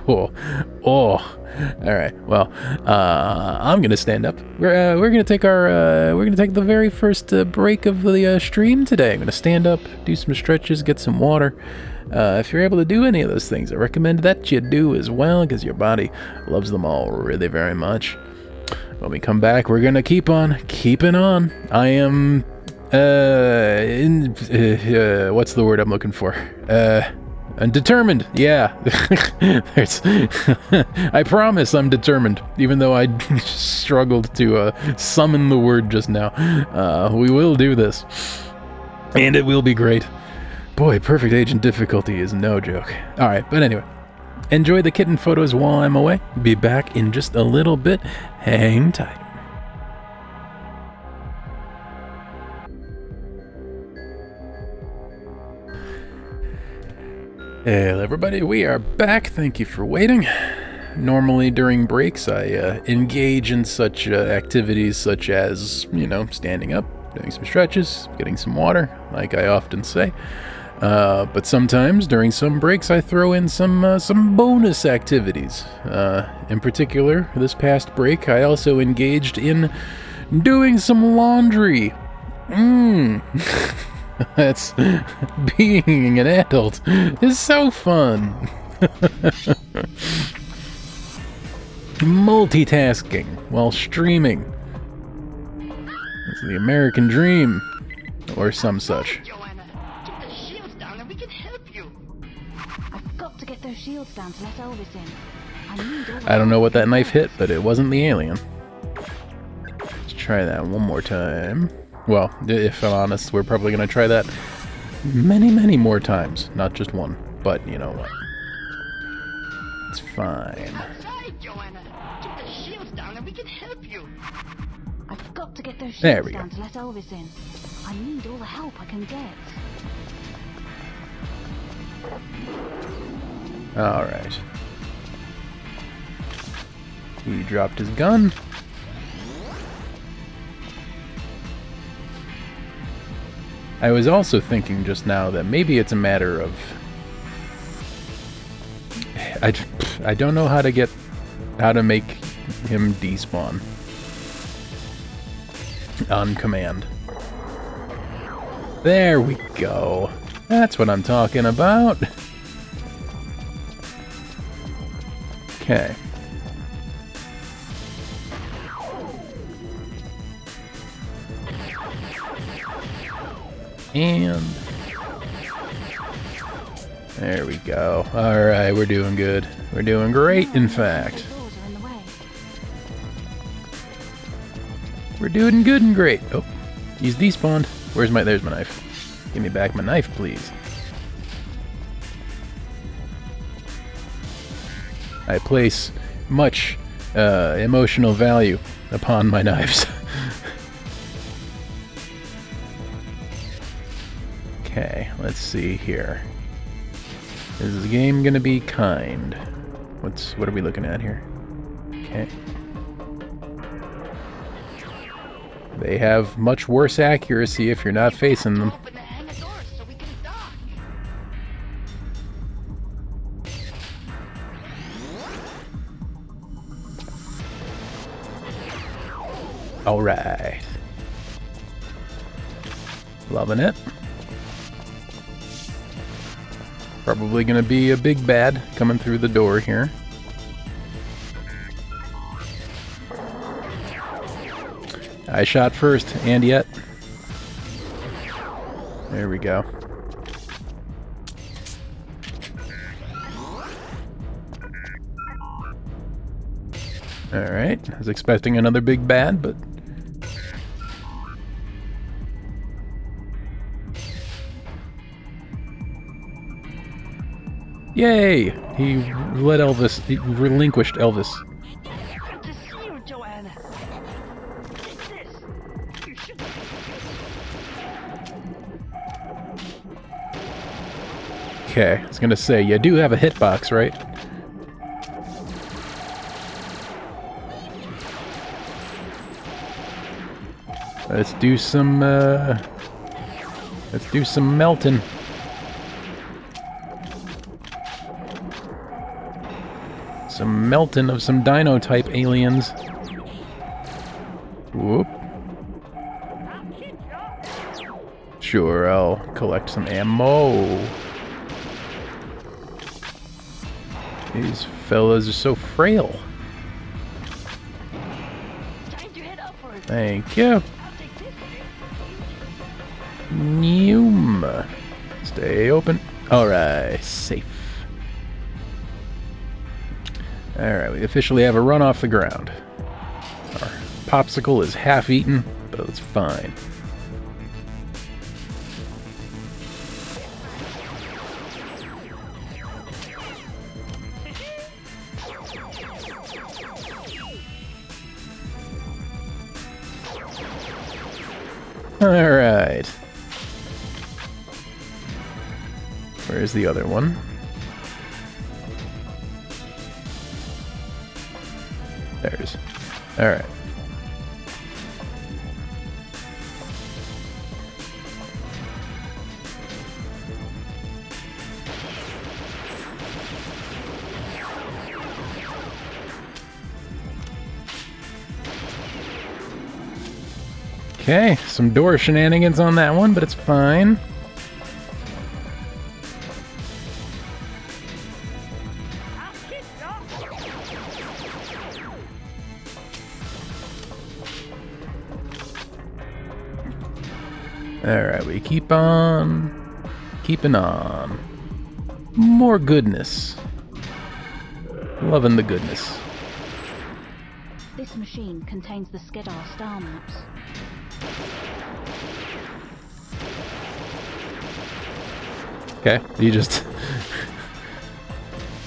oh. All right. Well, I'm gonna stand up. We're gonna take the very first break of the stream today. I'm gonna stand up, do some stretches, get some water. If you're able to do any of those things, I recommend that you do as well, because your body loves them all really very much. When we come back, we're gonna keep on keeping on. I am what's the word I'm looking for? I'm determined. Yeah. I promise I'm determined, even though I struggled to summon the word just now. We will do this, and it will be great. Boy, perfect agent difficulty is no joke. All right, but anyway, enjoy the kitten photos while I'm away. Be back in just a little bit. Hang tight. Hey everybody, we are back. Thank you for waiting. Normally during breaks I engage in such activities such as, you know, standing up, doing some stretches, getting some water, like I often say. But sometimes during some breaks I throw in some bonus activities. In particular, this past break I also engaged in doing some laundry. That's being an adult is so fun. Multitasking while streaming. It's the American dream, or some such. Joanna, get the shields down and we can help you. I've got to get those shields down to let Elvis in. I need all the I don't know help what that I can knife get. hit, but it wasn't the alien. Let's try that one more time. Well, if I'm honest, we're probably going to try that many, many more times. Not just one, but you know what. It's fine. Outside, Joanna. Get the shields down and we can help you. I've got to get those There shields we go. down to let Elvis in. I need all the help I can get. Alright. He dropped his gun. I was also thinking just now that maybe it's a matter of... I don't know how to make him despawn on command. There we go. That's what I'm talking about. Okay. And there we go. Alright, we're doing good. We're doing great, in fact. The doors are in the way. We're doing good and great. Oh, he's despawned. There's my knife. Give me back my knife, please. I place much emotional value upon my knives. Okay, let's see here. Is the game gonna be kind? What are we looking at here? Okay. They have much worse accuracy if you're not facing them. Open the hangar doors so we can dock. Alright. Loving it. Probably gonna be a big bad coming through the door here. I shot first, and yet. There we go. Alright, I was expecting another big bad, but... Yay! He let Elvis... He relinquished Elvis. Good to see you, Joanna. Take this. You should. Okay, I was gonna say, you do have a hitbox, right? Let's do some melting. Some melting of some dino-type aliens. Whoop. Sure, I'll collect some ammo. These fellas are so frail. Time to head upward. Thank you. I'll take this. Noom. Stay open. Alright, safe. Alright, we officially have a run off the ground. Our popsicle is half eaten, but it's fine. Alright. Where's the other one? There's. Alright. Okay, some door shenanigans on that one, but it's fine. Alright, we keep on keeping on. More goodness. Loving the goodness. This machine contains the Skedar star maps. Okay, you just...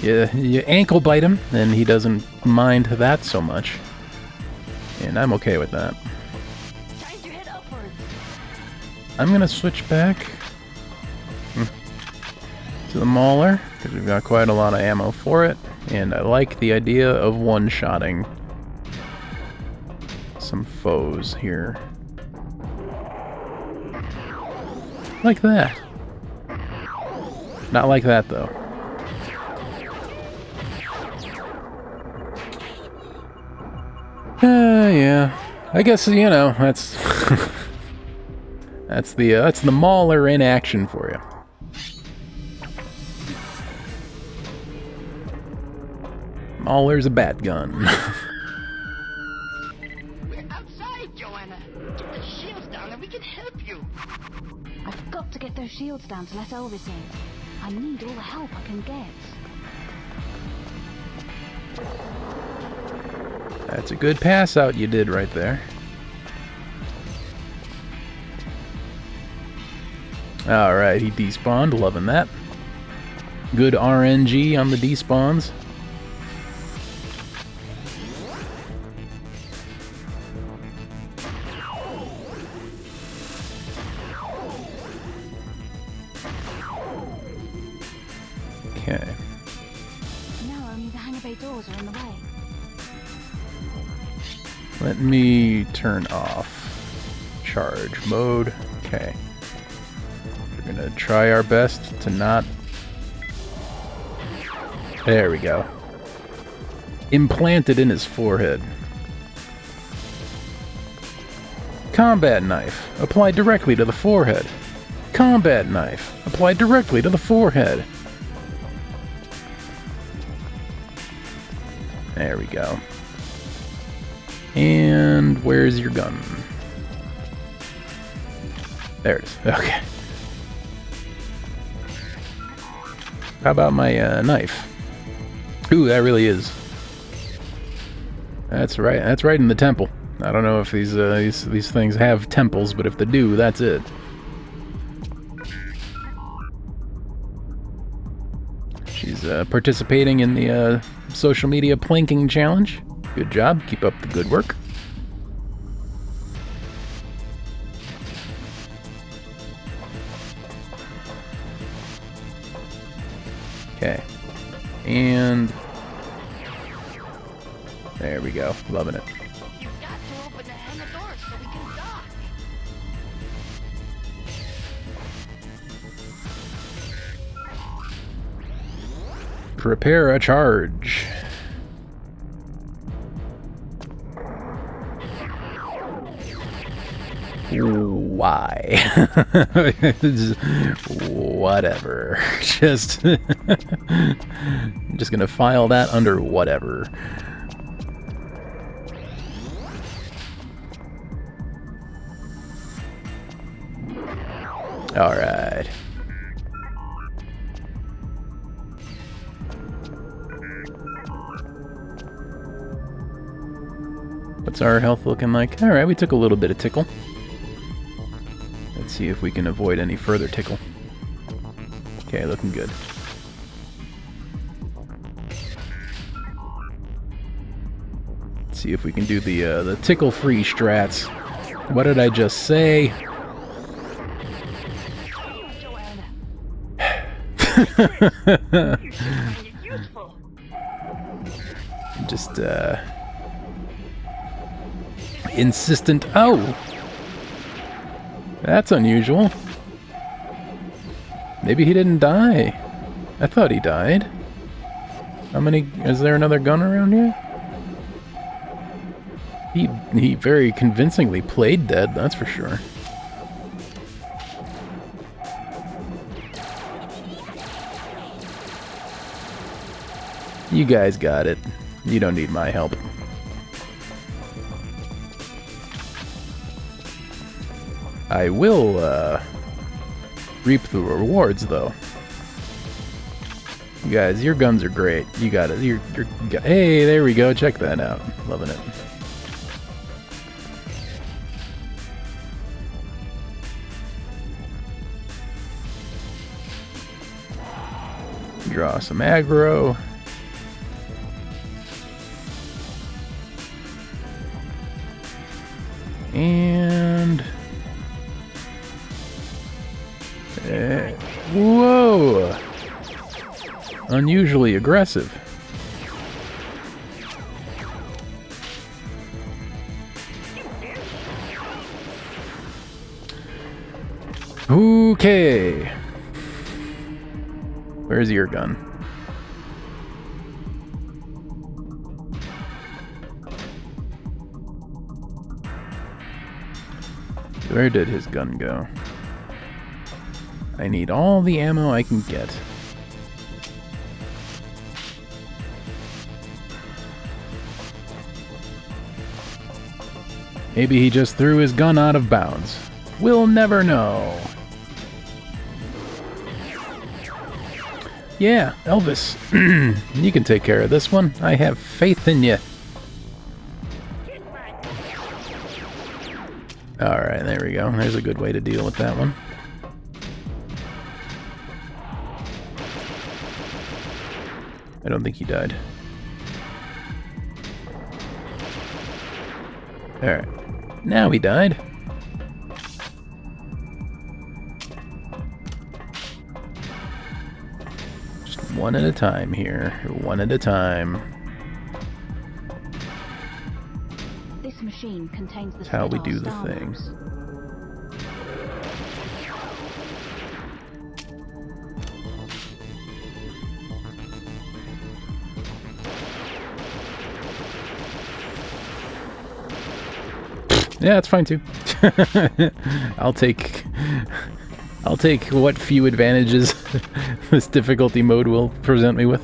you ankle bite him, and he doesn't mind that so much. And I'm okay with that. Time to head upward. I'm gonna switch back to the Mauler, because we've got quite a lot of ammo for it, and I like the idea of one-shotting some foes here. Like that. Not like that, though. Yeah. I guess, you know, that's... that's the Mauler in action for you. Mauler's a bat gun. We're outside, Joanna. Get the shields down and we can help you. I've got to get those shields down to let Elvis in. I need all the help I can get. That's a good pass out you did right there. Alright, he despawned. Loving that. Good RNG on the despawns. Okay. Now only the hangar bay doors are in the way. Let me turn off charge mode. Okay. We're gonna try our best to not... There we go. Implanted in his forehead. Combat knife, applied directly to the forehead. Combat knife, applied directly to the forehead. There we go. And where's your gun? There it is. Okay. How about my knife? Ooh, that really is. That's right. That's right in the temple. I don't know if these things have temples, but if they do, that's it. She's participating in the social media planking challenge. Good job. Keep up the good work. Okay. And there we go. Loving it. You've got to open the hangar doors so we can dock. Prepare a charge. Why? Whatever. Just I'm just gonna file that under whatever. All right. What's our health looking like? All right, we took a little bit of tickle. Let's see if we can avoid any further tickle. Okay, looking good. Let's see if we can do the tickle-free strats. What did I just say? Just insistent. Oh, that's unusual. Maybe he didn't die. I thought he died. How many? Is there another gun around here? He very convincingly played dead, that's for sure. You guys got it. You don't need my help. I will reap the rewards, though. You guys, your guns are great. You got it. Hey, there we go. Check that out. Loving it. Draw some aggro. And whoa! Unusually aggressive. Okay. Where's your gun? Where did his gun go? I need all the ammo I can get. Maybe he just threw his gun out of bounds. We'll never know. Yeah, Elvis. You can take care of this one. I have faith in you. Alright, there we go. There's a good way to deal with that one. I don't think he died. Alright. Now he died. Just one at a time here. One at a time. This machine contains the That's how we do the star thing. maps. Yeah, it's fine too. I'll take what few advantages this difficulty mode will present me with.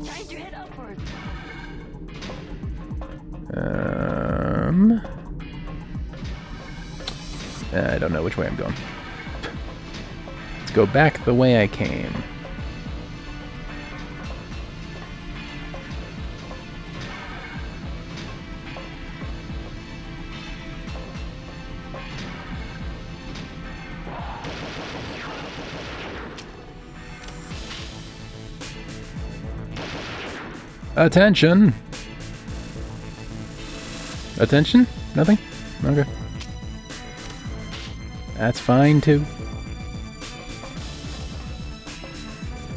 Tied your head upward. I don't know which way I'm going. Let's go back the way I came. Attention! Attention? Nothing? Okay. That's fine too.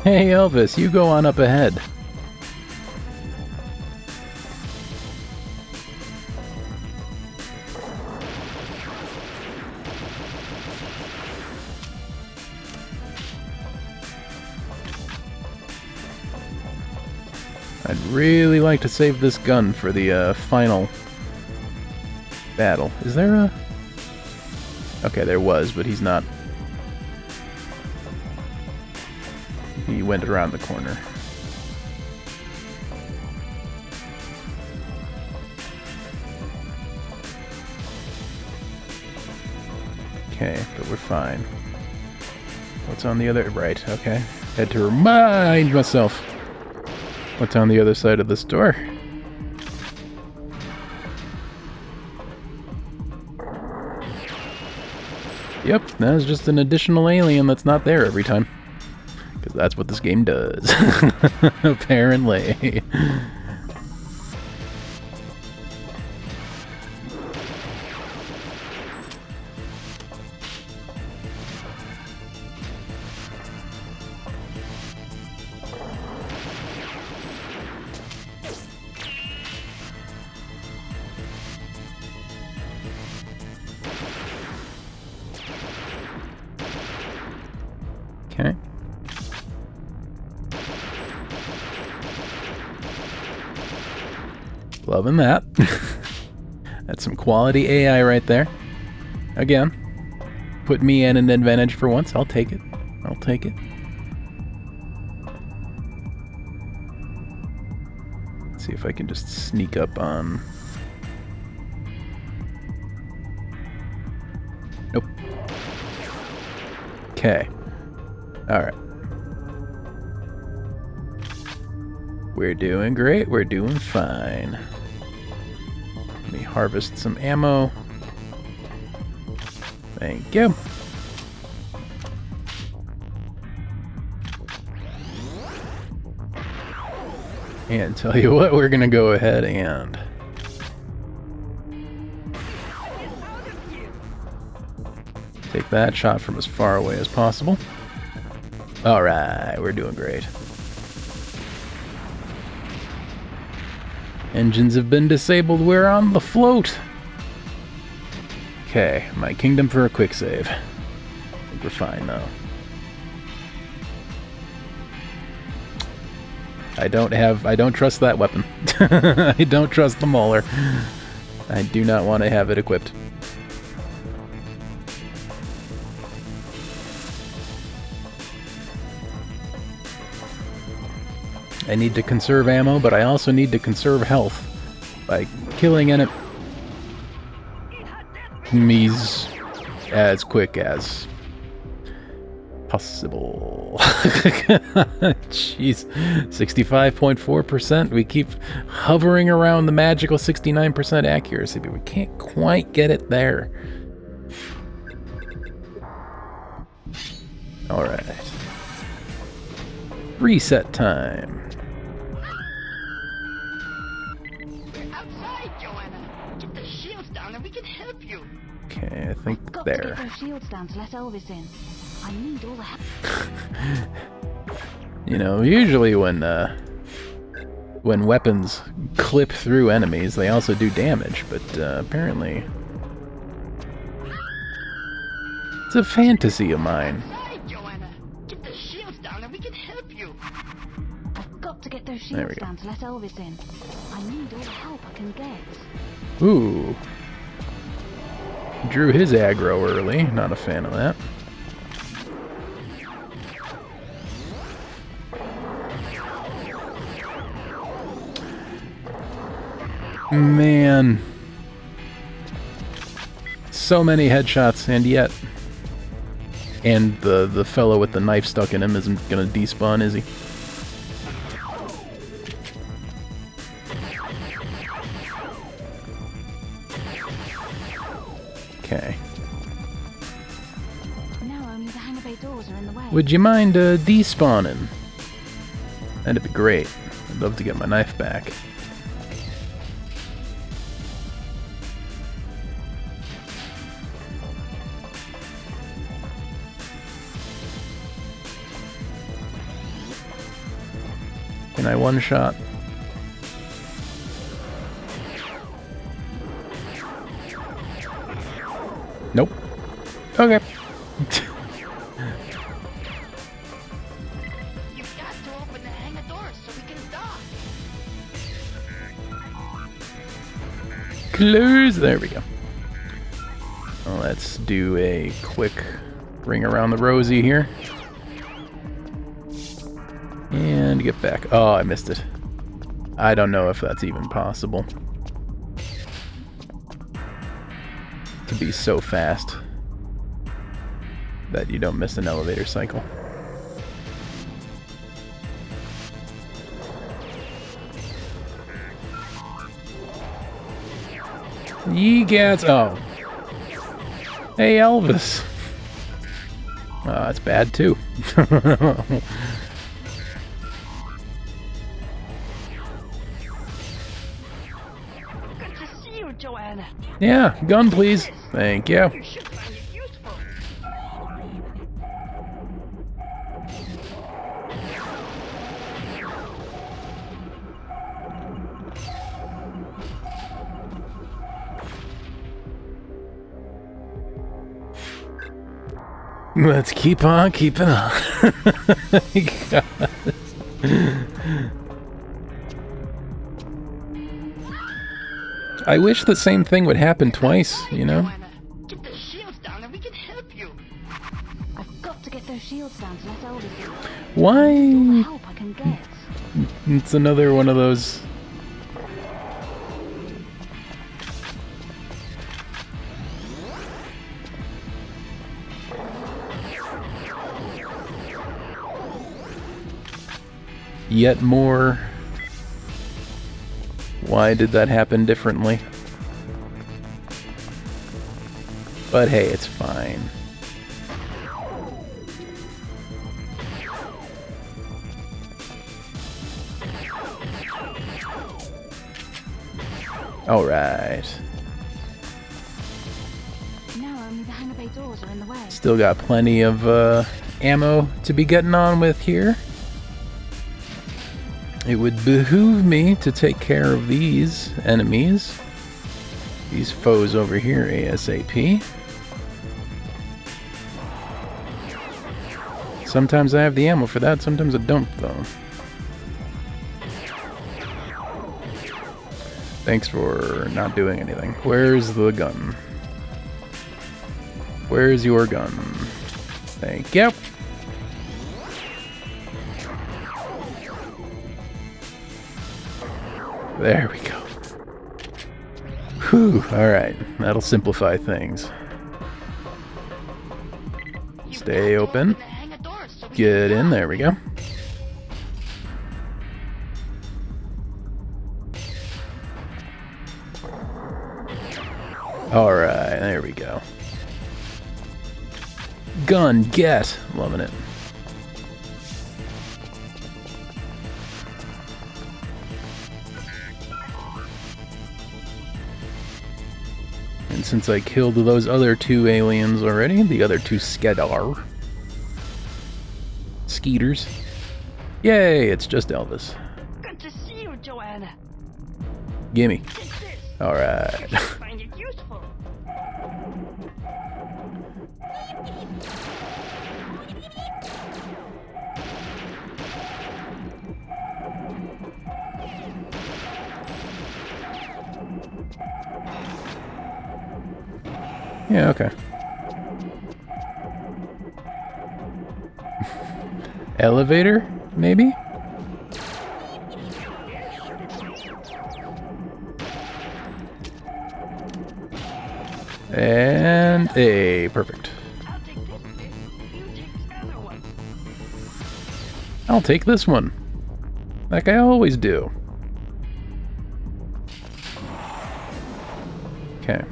Hey Elvis, you go on up ahead. I'd really like to save this gun for the final battle. Is there a... Okay, there was, but he's not. He went around the corner. Okay, but we're fine. What's on the other... Right, okay. Had to remind myself what's on the other side of this door. Yep, that's just an additional alien that's not there every time. Because that's what this game does. Apparently. Okay. Loving that. That's some quality AI right there. Again, put me at an advantage for once. I'll take it. I'll take it. Let's see if I can just sneak up on... Nope. Okay. Alright. We're doing great. We're doing fine. Let me harvest some ammo. Thank you. And tell you what, we're gonna go ahead and... take that shot from as far away as possible. Alright, we're doing great. Engines have been disabled, we're on the float! Okay, my kingdom for a quick save. I think we're fine though. I don't trust that weapon. I don't trust the Mauler. I do not want to have it equipped. I need to conserve ammo, but I also need to conserve health by killing enemies as quick as possible. Jeez, 65.4%. We keep hovering around the magical 69% accuracy, but we can't quite get it there. All right. Reset time. Okay, I think Got there. to get those shields down to let Elvis in. I need all the help. You know, usually when weapons clip through enemies, they also do damage, but apparently it's a fantasy of mine. Hey, Joanna, get the shields down and we can help you. I've got to get those There we shields go. down to let Elvis in. I need all the help I can get. Ooh. Drew his aggro early. Not a fan of that. Man. So many headshots, and yet... And the fellow with the knife stuck in him isn't gonna despawn, is he? Okay. Now only the hangar bay doors are in the way. Would you mind despawning? That'd be great. I'd love to get my knife back. Can I one-shot? Nope. Okay. You've got to open the hangar doors so we can dock. Close. There we go. Well, let's do a quick ring around the rosy here. And get back. Oh, I missed it. I don't know if that's even possible. To be so fast that you don't miss an elevator cycle. Ye-gats. Oh. Hey, Elvis. Oh, that's bad too. Joanna. Yeah, gun please. Thank you. You should find it useful. Let's keep on keeping on. I wish the same thing would happen twice, you know? Joanna, get the shields down and we can help you. I've got to get those shields down to let Elvis in. Why? All the help I can get. It's another one of those. Yet more. Why did that happen differently? But hey, it's fine. All right. Now only the hangar bay doors are in the way. Still got plenty of ammo to be getting on with here. It would behoove me to take care of these enemies. These foes over here ASAP. Sometimes I have the ammo for that, sometimes I don't though. Thanks for not doing anything. Where's the gun? Where's your gun? Thank you. There we go. Whew, alright. That'll simplify things. Stay open. Get in, there we go. Alright, there we go. Gun, get! Loving it. And since I killed those other two aliens already, the other two Skedar. Skeeters. Yay, it's just Elvis. Good to see you, Joanna. Gimme. Take this. Alright. You should find it useful. Yeah, okay. Elevator, maybe? And a perfect. I'll take this one. Like I always do. Okay.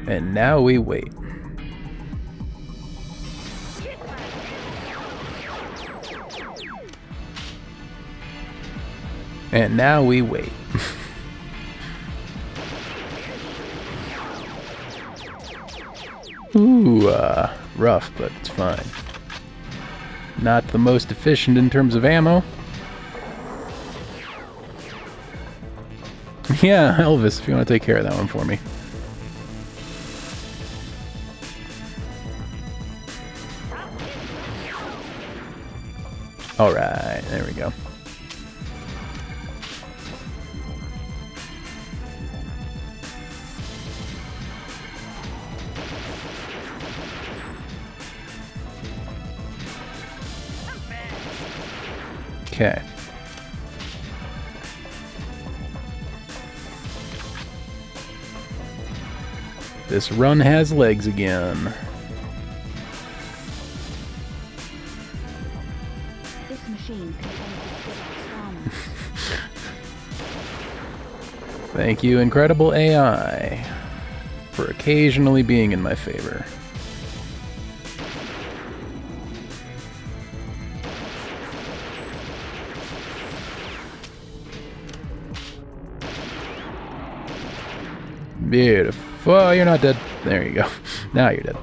And now we wait. And now we wait. Ooh, rough, but it's fine. Not the most efficient in terms of ammo. Yeah, Elvis, if you want to take care of that one for me. Alright, there we go. Okay. This run has legs again. This machine contains Thank you, incredible AI, for occasionally being in my favor. Beautiful. Oh, you're not dead. There you go. Now you're dead.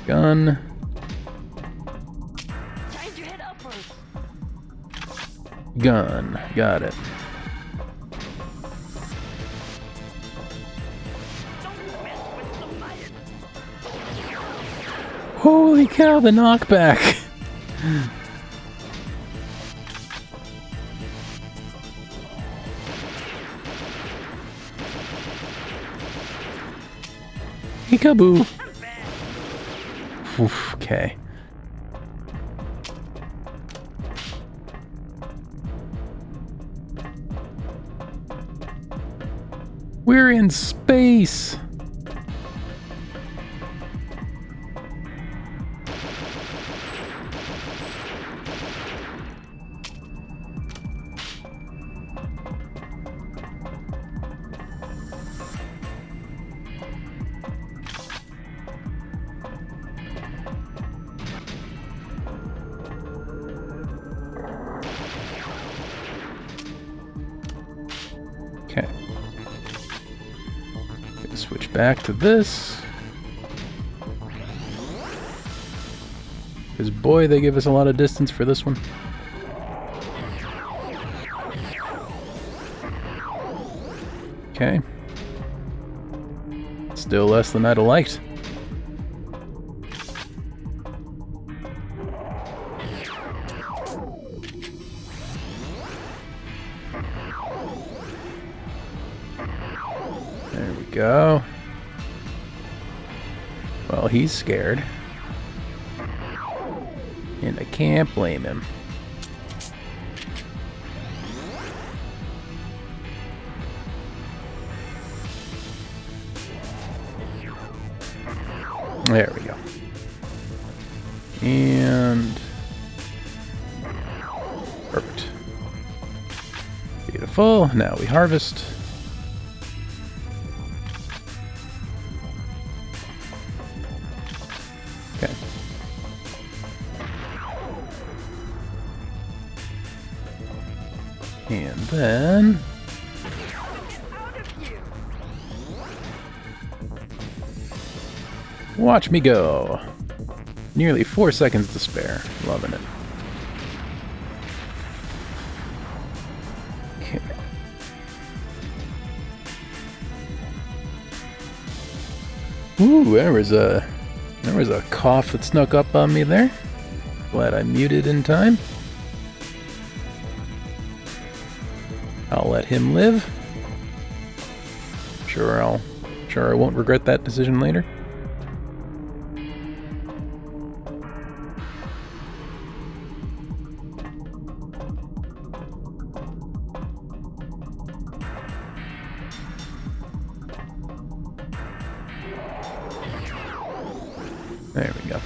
Gun. Change your head upwards. Gun. Got it. Don't mess with the lion. Holy cow, the knockback! Peekaboo! Oof, okay. We're in space! Okay. Gonna switch back to this. Because boy, they give us a lot of distance for this one. Okay. Still less than I'd have liked. There we go. Well, he's scared. And I can't blame him. There we go. And perfect. Beautiful. Now we harvest. Okay. And then watch me go. Nearly 4 seconds to spare. Loving it. Okay. Ooh, there was a cough that snuck up on me there. Glad I muted in time. I'll let him live. Sure I won't regret that decision later. There we go.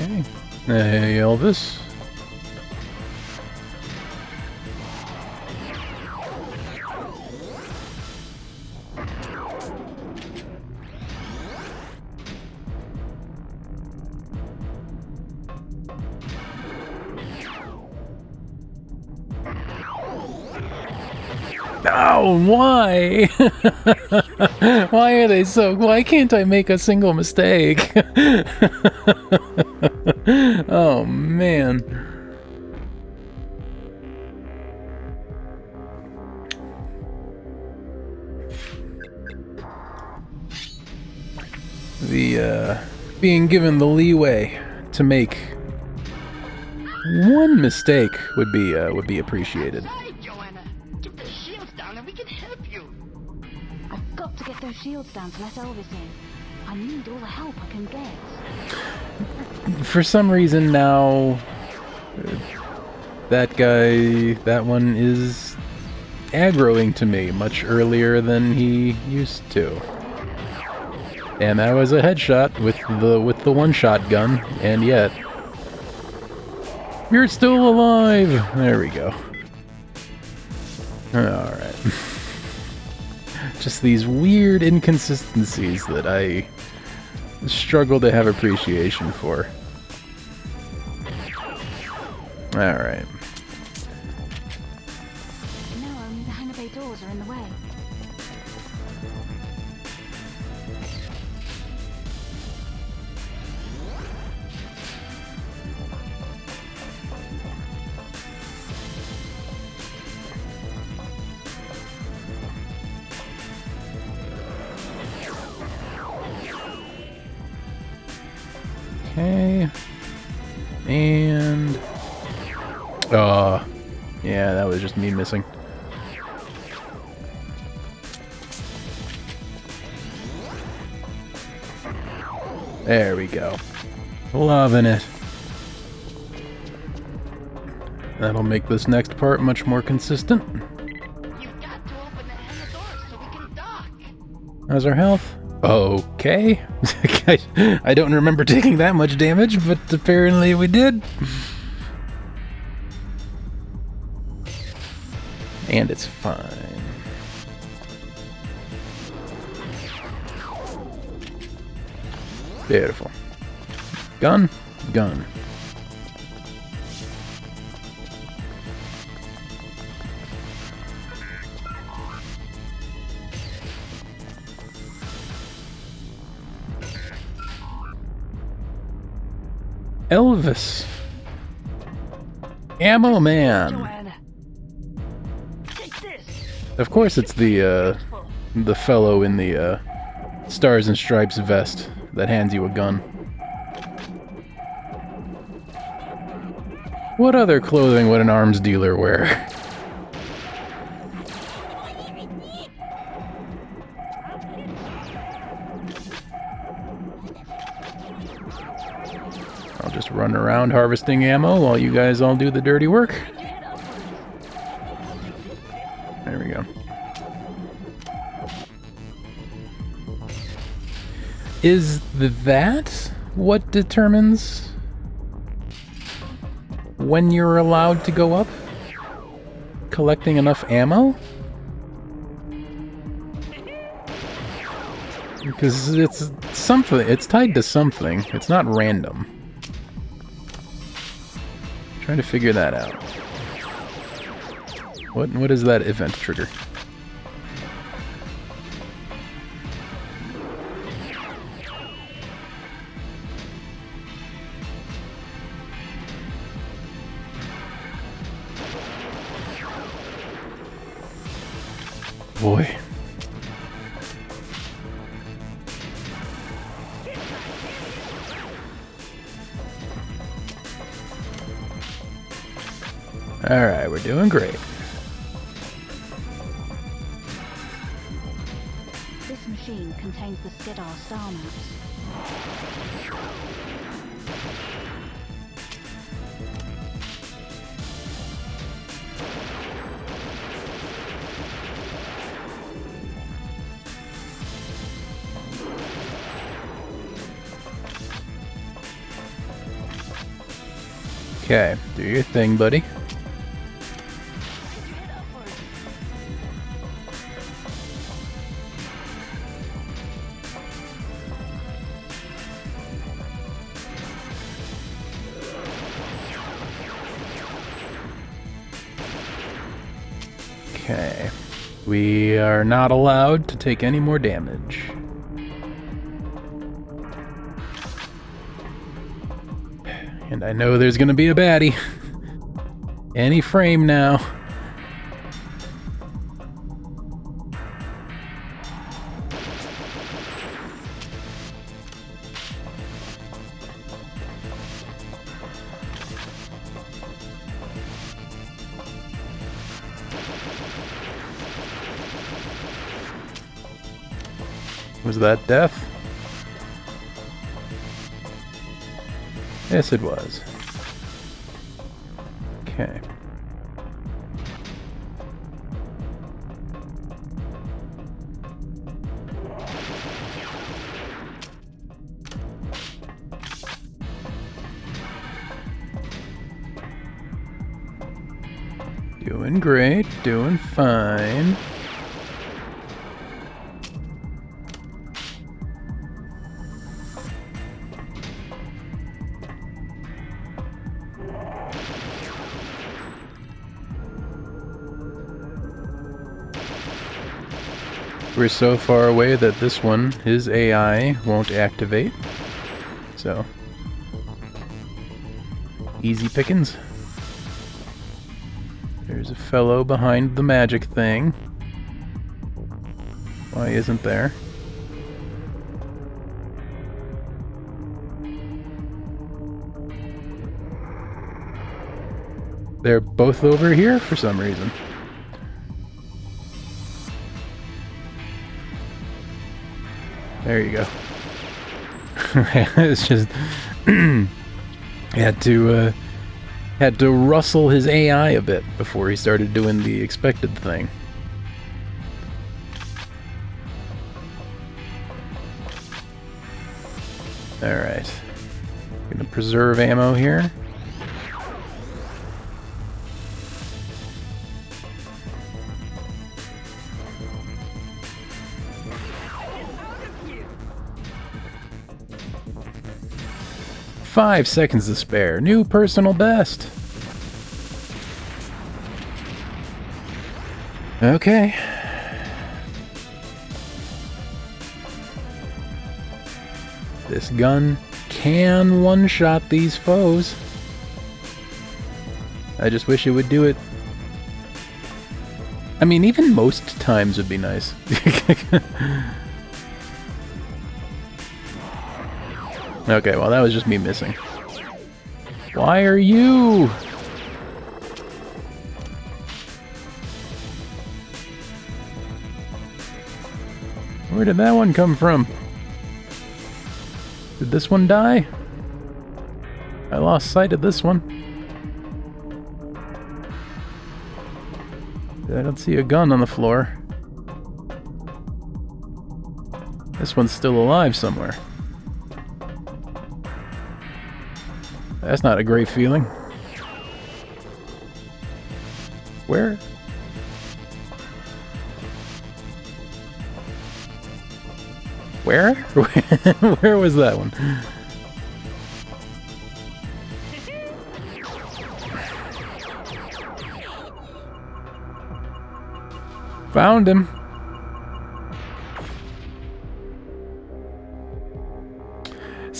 Okay. Hey, Elvis. Oh, why? Why are they so... Why can't I make a single mistake? Oh, man. Being given the leeway to make one mistake would be appreciated. Outside, Joanna. Get the shields down and we can help you. I've got to get those shields down to let Elvis in. I need all the help I can get. For some reason now, that guy, that one is aggroing to me much earlier than he used to. And that was a headshot with the one-shot gun, and yet you're still alive. There we go. All right. Just these weird inconsistencies that I struggle to have appreciation for. All right. No, only the hangar bay doors are in the way. Okay. And... yeah, that was just me missing. There we go. Loving it. That'll make this next part much more consistent. You've got to open the hangar doors so we can dock. How's our health? Okay. I don't remember taking that much damage, but apparently we did. And it's fine. Beautiful. Gun, gun. Elvis. Ammo Man. Joanna. Take this. Of course it's the fellow in the Stars and Stripes vest that hands you a gun. What other clothing would an arms dealer wear? I'll just run around harvesting ammo while you guys all do the dirty work. There we go. Is that what determines when you're allowed to go up? Collecting enough ammo? Because it's something, it's tied to something. It's not random. Trying to figure that out. What is that event trigger? Boy. Alright, we're doing great. This machine contains the Skidar star maps. Okay, do your thing, buddy. Okay, we are not allowed to take any more damage. And I know there's gonna be a baddie. Any frame now. Was that death? Yes, it was. Okay. Doing great, doing fine. We're so far away that this one, his AI, won't activate. So, easy pickings. There's a fellow behind the magic thing. Why isn't there? They're both over here for some reason. There you go. It's just had to rustle his AI a bit before he started doing the expected thing. All right, gonna preserve ammo here. Five seconds to spare. New personal best. Okay. This gun can one-shot these foes. I just wish it would do it. I mean, even most times would be nice. Okay, well, that was just me missing. Why are you? Where did that one come from? Did this one die? I lost sight of this one. I don't see a gun on the floor. This one's still alive somewhere. That's not a great feeling. Where? Where? Where was that one? Found him.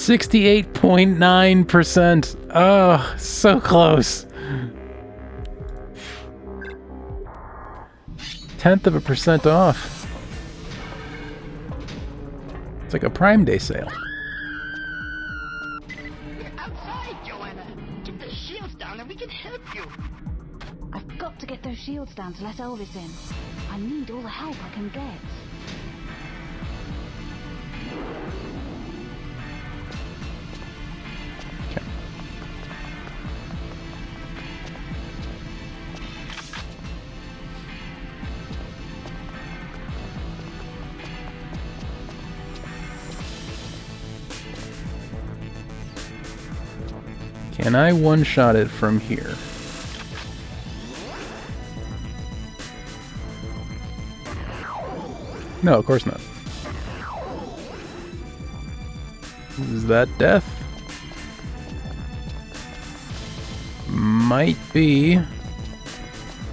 %68.9%. Oh, so close. 0.1% off. It's like a Prime Day sale. We're outside, Joanna. Get the shields down and we can help you. I've got to get those shields down to let Elvis in. I need all the help I can get. Okay. Can I one-shot it from here? No, of course not. Is that death? Might be.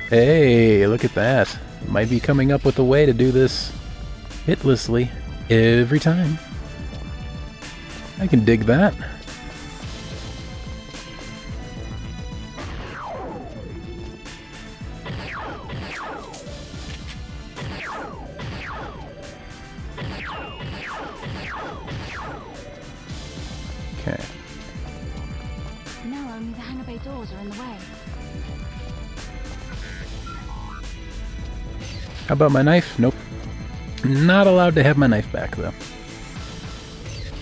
Hey, look at that. Might be coming up with a way to do this hitlessly every time. I can dig that. Okay. Now only the hangar bay doors are in the way. How about my knife? Nope. Not allowed to have my knife back, though.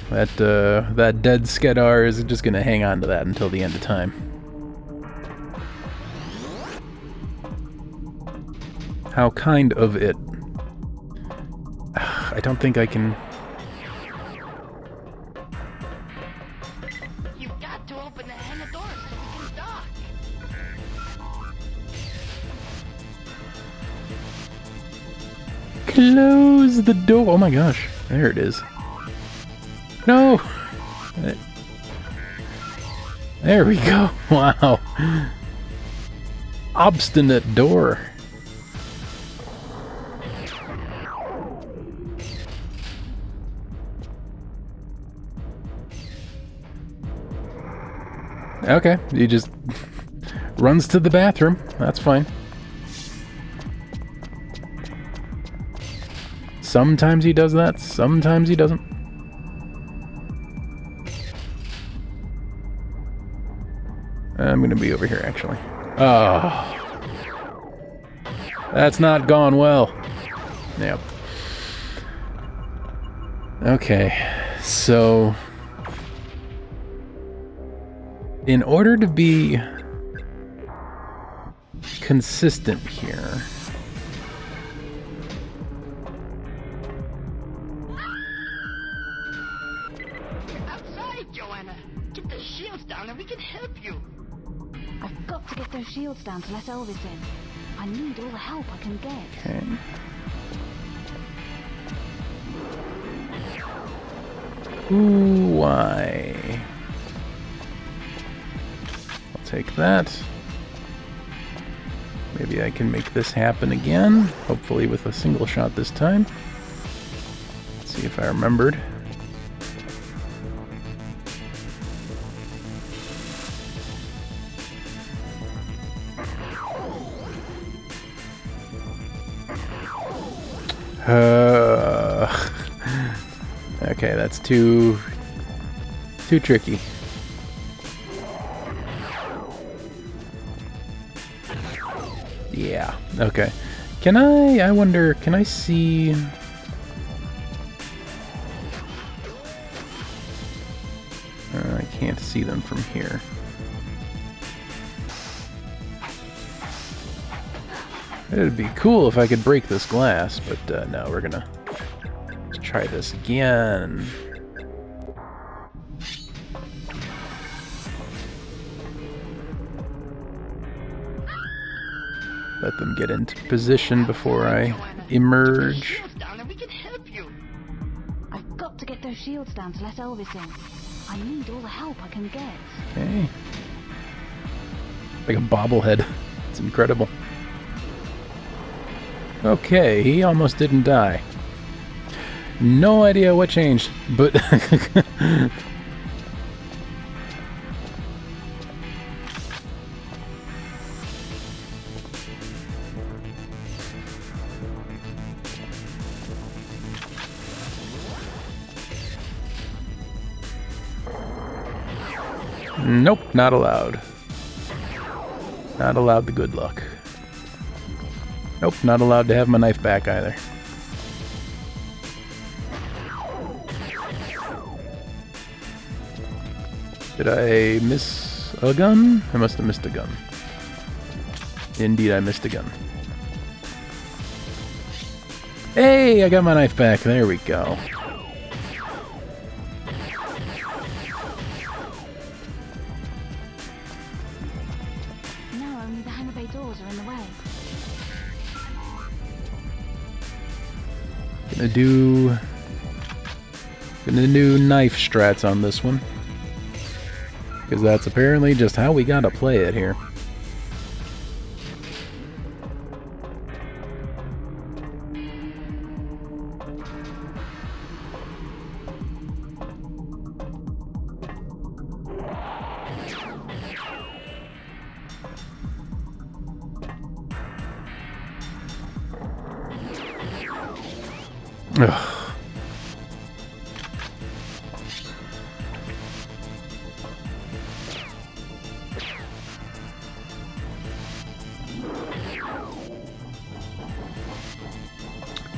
That dead Skedar is just gonna hang on to that until the end of time. How kind of it. I don't think I can... You've got to open the hangar door so we can dock. Close the door. Oh my gosh. There it is. No! There we go. Wow. Obstinate door. Okay, he just runs to the bathroom. That's fine. Sometimes he does that, sometimes he doesn't. I'm gonna be over here, actually. Oh. That's not gone well. Yep. Okay, so... in order to be consistent here... Outside, Joanna. Get the shields down and we can help you. I've got to get those shields down to let Elvis in. I need all the help I can get. Okay. Ooh, why? I'll take that. Maybe I can make this happen again. Hopefully with a single shot this time. Let's see if I remembered. Okay, that's too tricky. Yeah, okay. I wonder, can I see... I can't see them from here. It'd be cool if I could break this glass, but no, we're gonna try this again. Let them get into position before I emerge. I've got to get those shields down to let Elvis in. I need all the help I can get. Okay. Like a bobblehead. It's incredible. Okay, he almost didn't die. No idea what changed, but... Nope, not allowed. Not allowed the good luck. Nope, not allowed to have my knife back either. Did I miss a gun? I must have missed a gun. Indeed, I missed a gun. Hey, I got my knife back. There we go. No, only the hangar bay doors are in the way. Gonna do knife strats on this one. Because that's apparently just how we gotta play it here. Ugh.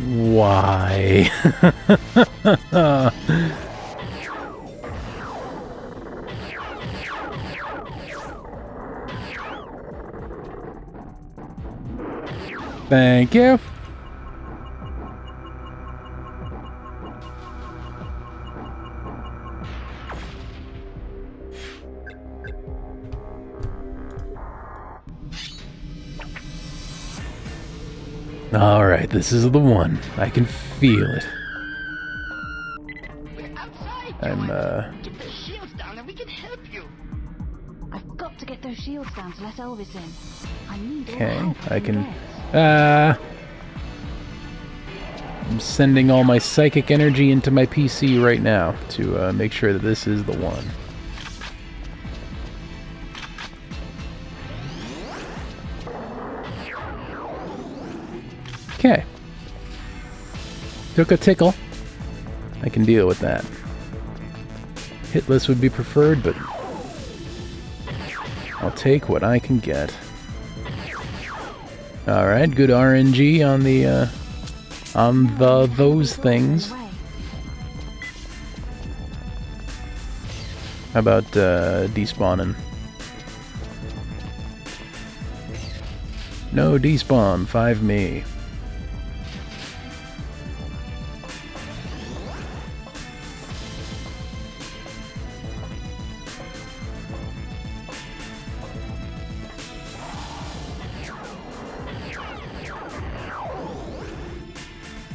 Why? Thank you. Alright, this is the one. I can feel it. We're outside, I'm, Joanna. Get the shields down and we can help you. I've got to get those shields down to let Elvis in. I need all the Okay, help I can... get. I'm sending all my psychic energy into my PC right now to make sure that this is the one. Okay. Took a tickle. I can deal with that. Hitless would be preferred, but I'll take what I can get. Alright, good RNG on the those things. How about despawning? No despawn, 5 me.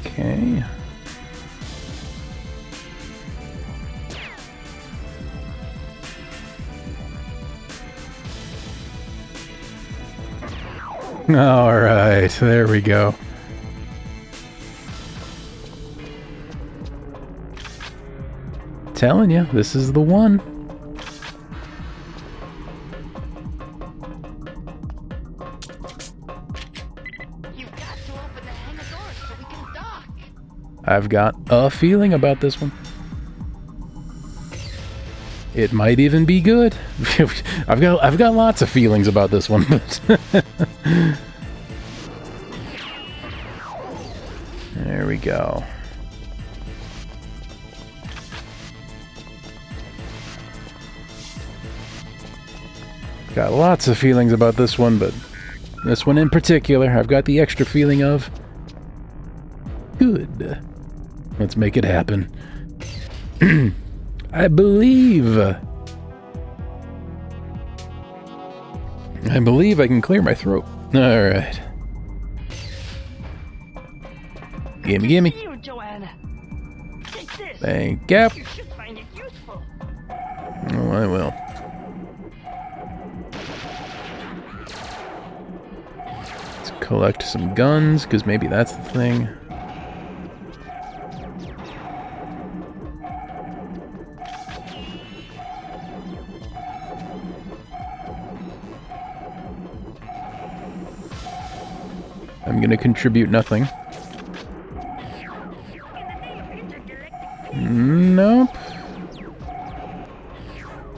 Okay. All right, there we go. Telling you, this is the one. You've got to open the hangar doors so we can dock. I've got a feeling about this one. It might even be good. I've got lots of feelings about this one, but there we go. Got lots of feelings about this one, but this one in particular, I've got the extra feeling of good. Let's make it happen. I believe I can clear my throat. Alright. Gimme, gimme. Here, Joanna. Take this. Thank you. You should find it useful. Oh, I will. Let's collect some guns, because maybe that's the thing. I'm going to contribute nothing. Nope.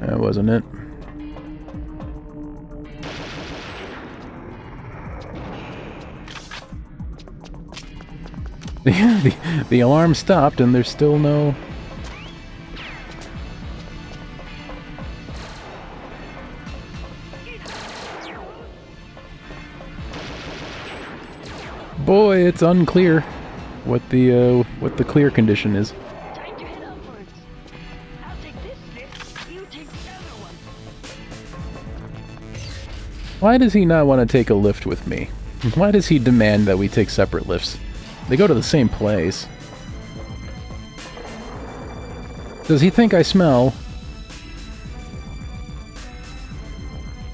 That wasn't it. The alarm stopped and there's still no... Boy, it's unclear what the clear condition is. Time to head upwards. I'll take this lift, you take the other one. Why does he not want to take a lift with me? Why does he demand that we take separate lifts? They go to the same place. Does he think I smell?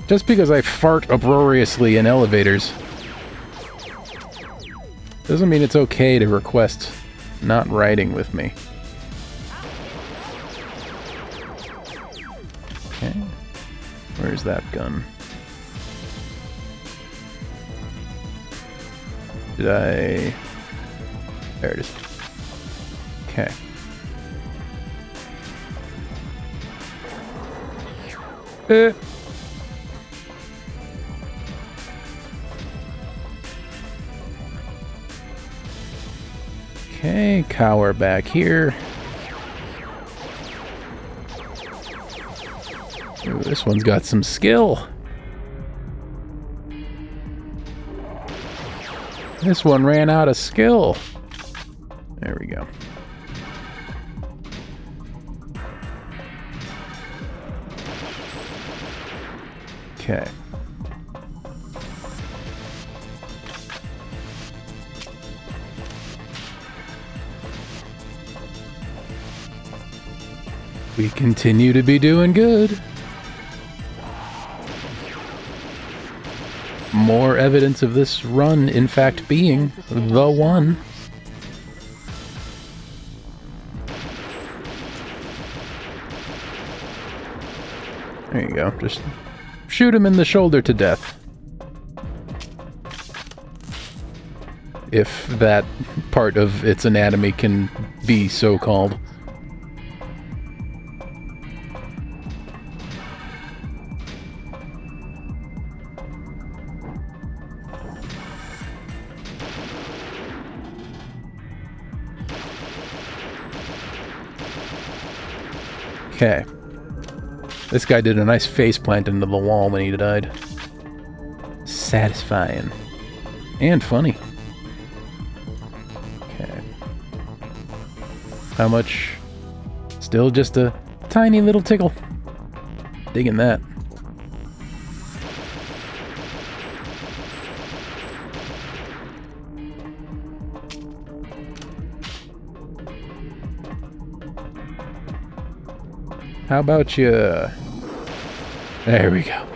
Just because I fart uproariously in elevators doesn't mean it's okay to request not riding with me. Okay. Where's that gun? Did I... There it is. Okay. Okay, cower back here. Ooh, this one's got some skill. This one ran out of skill. There we go. Okay. We continue to be doing good. More evidence of this run, in fact, being the one. There you go. Just shoot him in the shoulder to death. If that part of its anatomy can be so called. Okay. This guy did a nice faceplant into the wall when he died. Satisfying. And funny. Okay. How much? Still just a tiny little tickle. Digging that. How about you? There we go.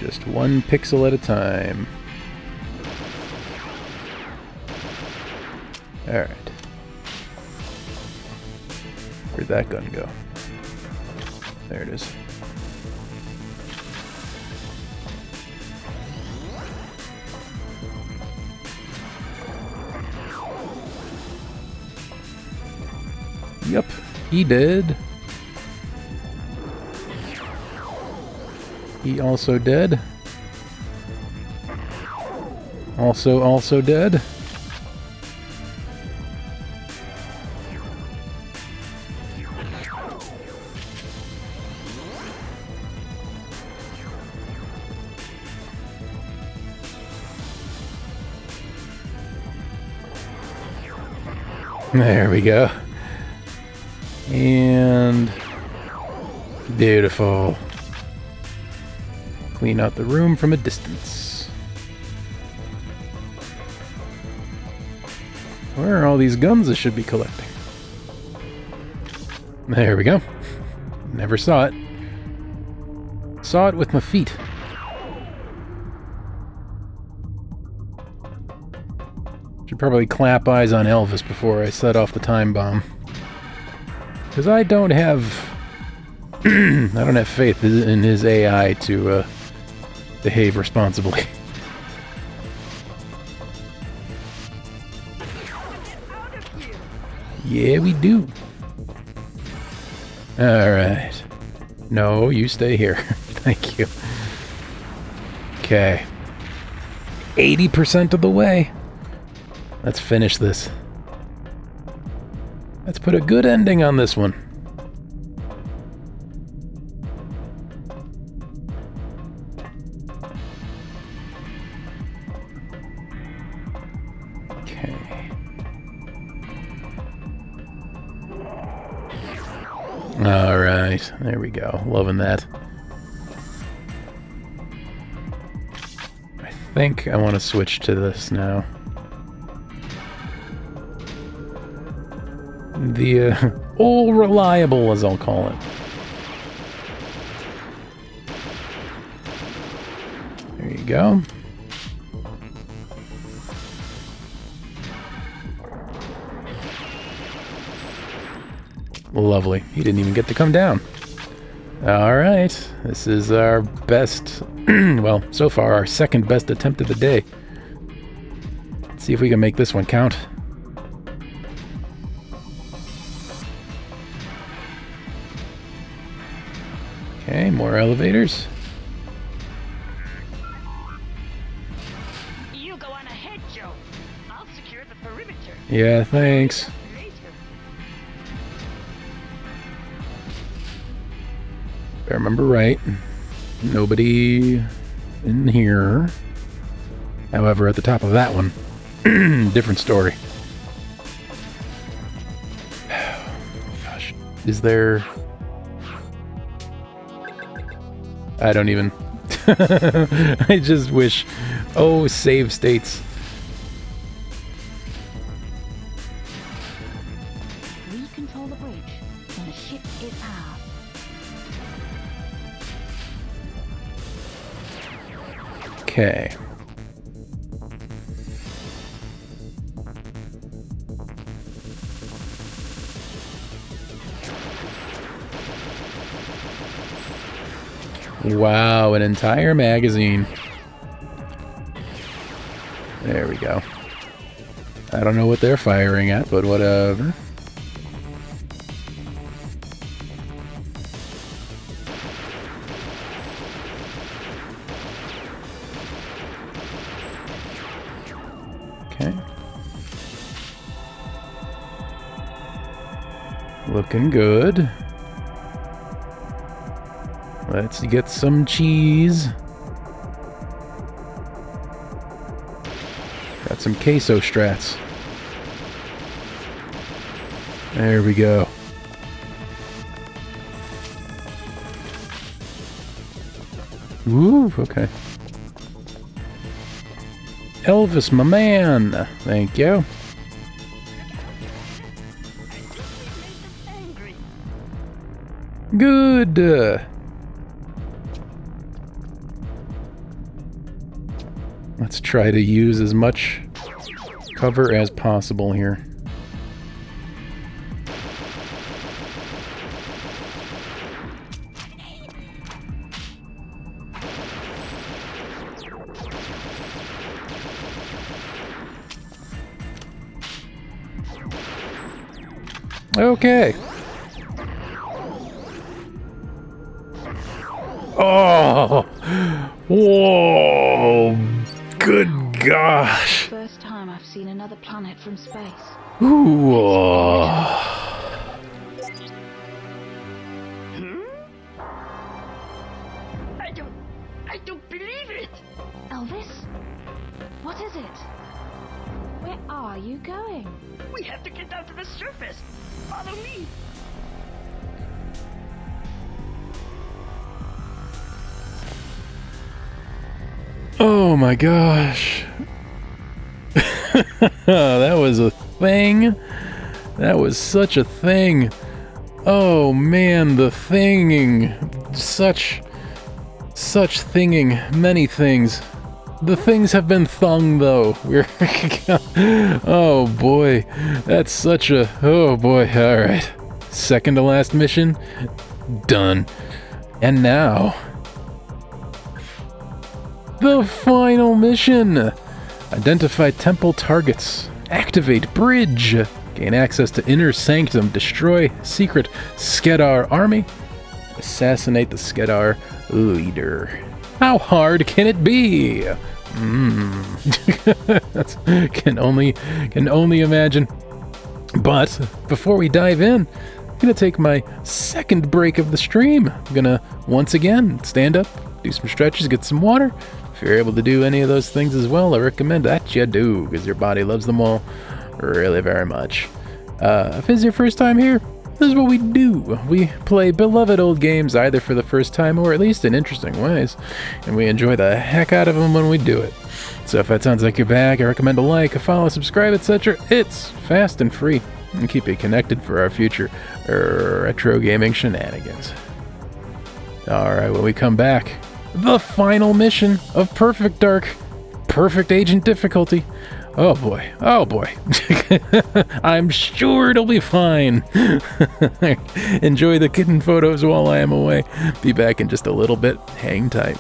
Just one pixel at a time. Alright. Where'd that gun go? There it is. Yep, he did. He also dead. Also dead. There we go. And beautiful. Clean out the room from a distance. Where are all these guns I should be collecting? There we go. Never saw it. Saw it with my feet. Should probably clap eyes on Elvis before I set off the time bomb. Because I don't have faith in his AI to behave responsibly. Get out of here. Yeah, we do. Alright. No, you stay here. Thank you. Okay. 80% of the way. Let's finish this. Let's put a good ending on this one. Alright, there we go. Loving that. I think I want to switch to this now. The, all reliable, as I'll call it. There you go. Lovely. He didn't even get to come down. Alright. This is our best, well, so far our second best attempt of the day. Let's see if we can make this one count. Okay, more elevators. You go on ahead, Joe. I'll secure the perimeter. Yeah, thanks. If I remember right, nobody in here. However, at the top of that one, different story. Gosh, is there... I don't even... I just wish... Oh, save states. We control the bridge, and the ship is ours. Okay. Wow, an entire magazine. There we go. I don't know what they're firing at, but whatever. Okay. Looking good. Let's get some cheese. Got some queso strats. There we go. Ooh, okay. Elvis, my man. Thank you. Good. Let's try to use as much cover as possible here. Okay. Oh! Whoa! Good gosh! First time I've seen another planet from space. Ooh! I don't believe it! Elvis? What is it? Where are you going? We have to get down to the surface. Follow me. Oh my gosh. That was a thing. That was such a thing. Oh man, the thinging. Such thinging. Many things. The things have been thung though. We're oh boy. That's such a oh boy. Alright. Second to last mission. Done. And now the final mission! Identify temple targets. Activate bridge. Gain access to Inner Sanctum. Destroy secret Skedar army. Assassinate the Skedar leader. How hard can it be? Can only imagine. But before we dive in, I'm gonna take my second break of the stream. I'm gonna once again stand up, do some stretches, get some water. If you're able to do any of those things as well, I recommend that you do, because your body loves them all really very much. If it's your first time here, this is what we do. We play beloved old games either for the first time or at least in interesting ways, and we enjoy the heck out of them when we do it. So if that sounds like your bag, I recommend a like, a follow, subscribe, etc. It's fast and free, and keep you connected for our future retro gaming shenanigans. Alright, when we come back, the final mission of Perfect Dark. Perfect Agent difficulty. Oh boy, oh boy. I'm sure it'll be fine. Enjoy the kitten photos while I am away. Be back in just a little bit. Hang tight.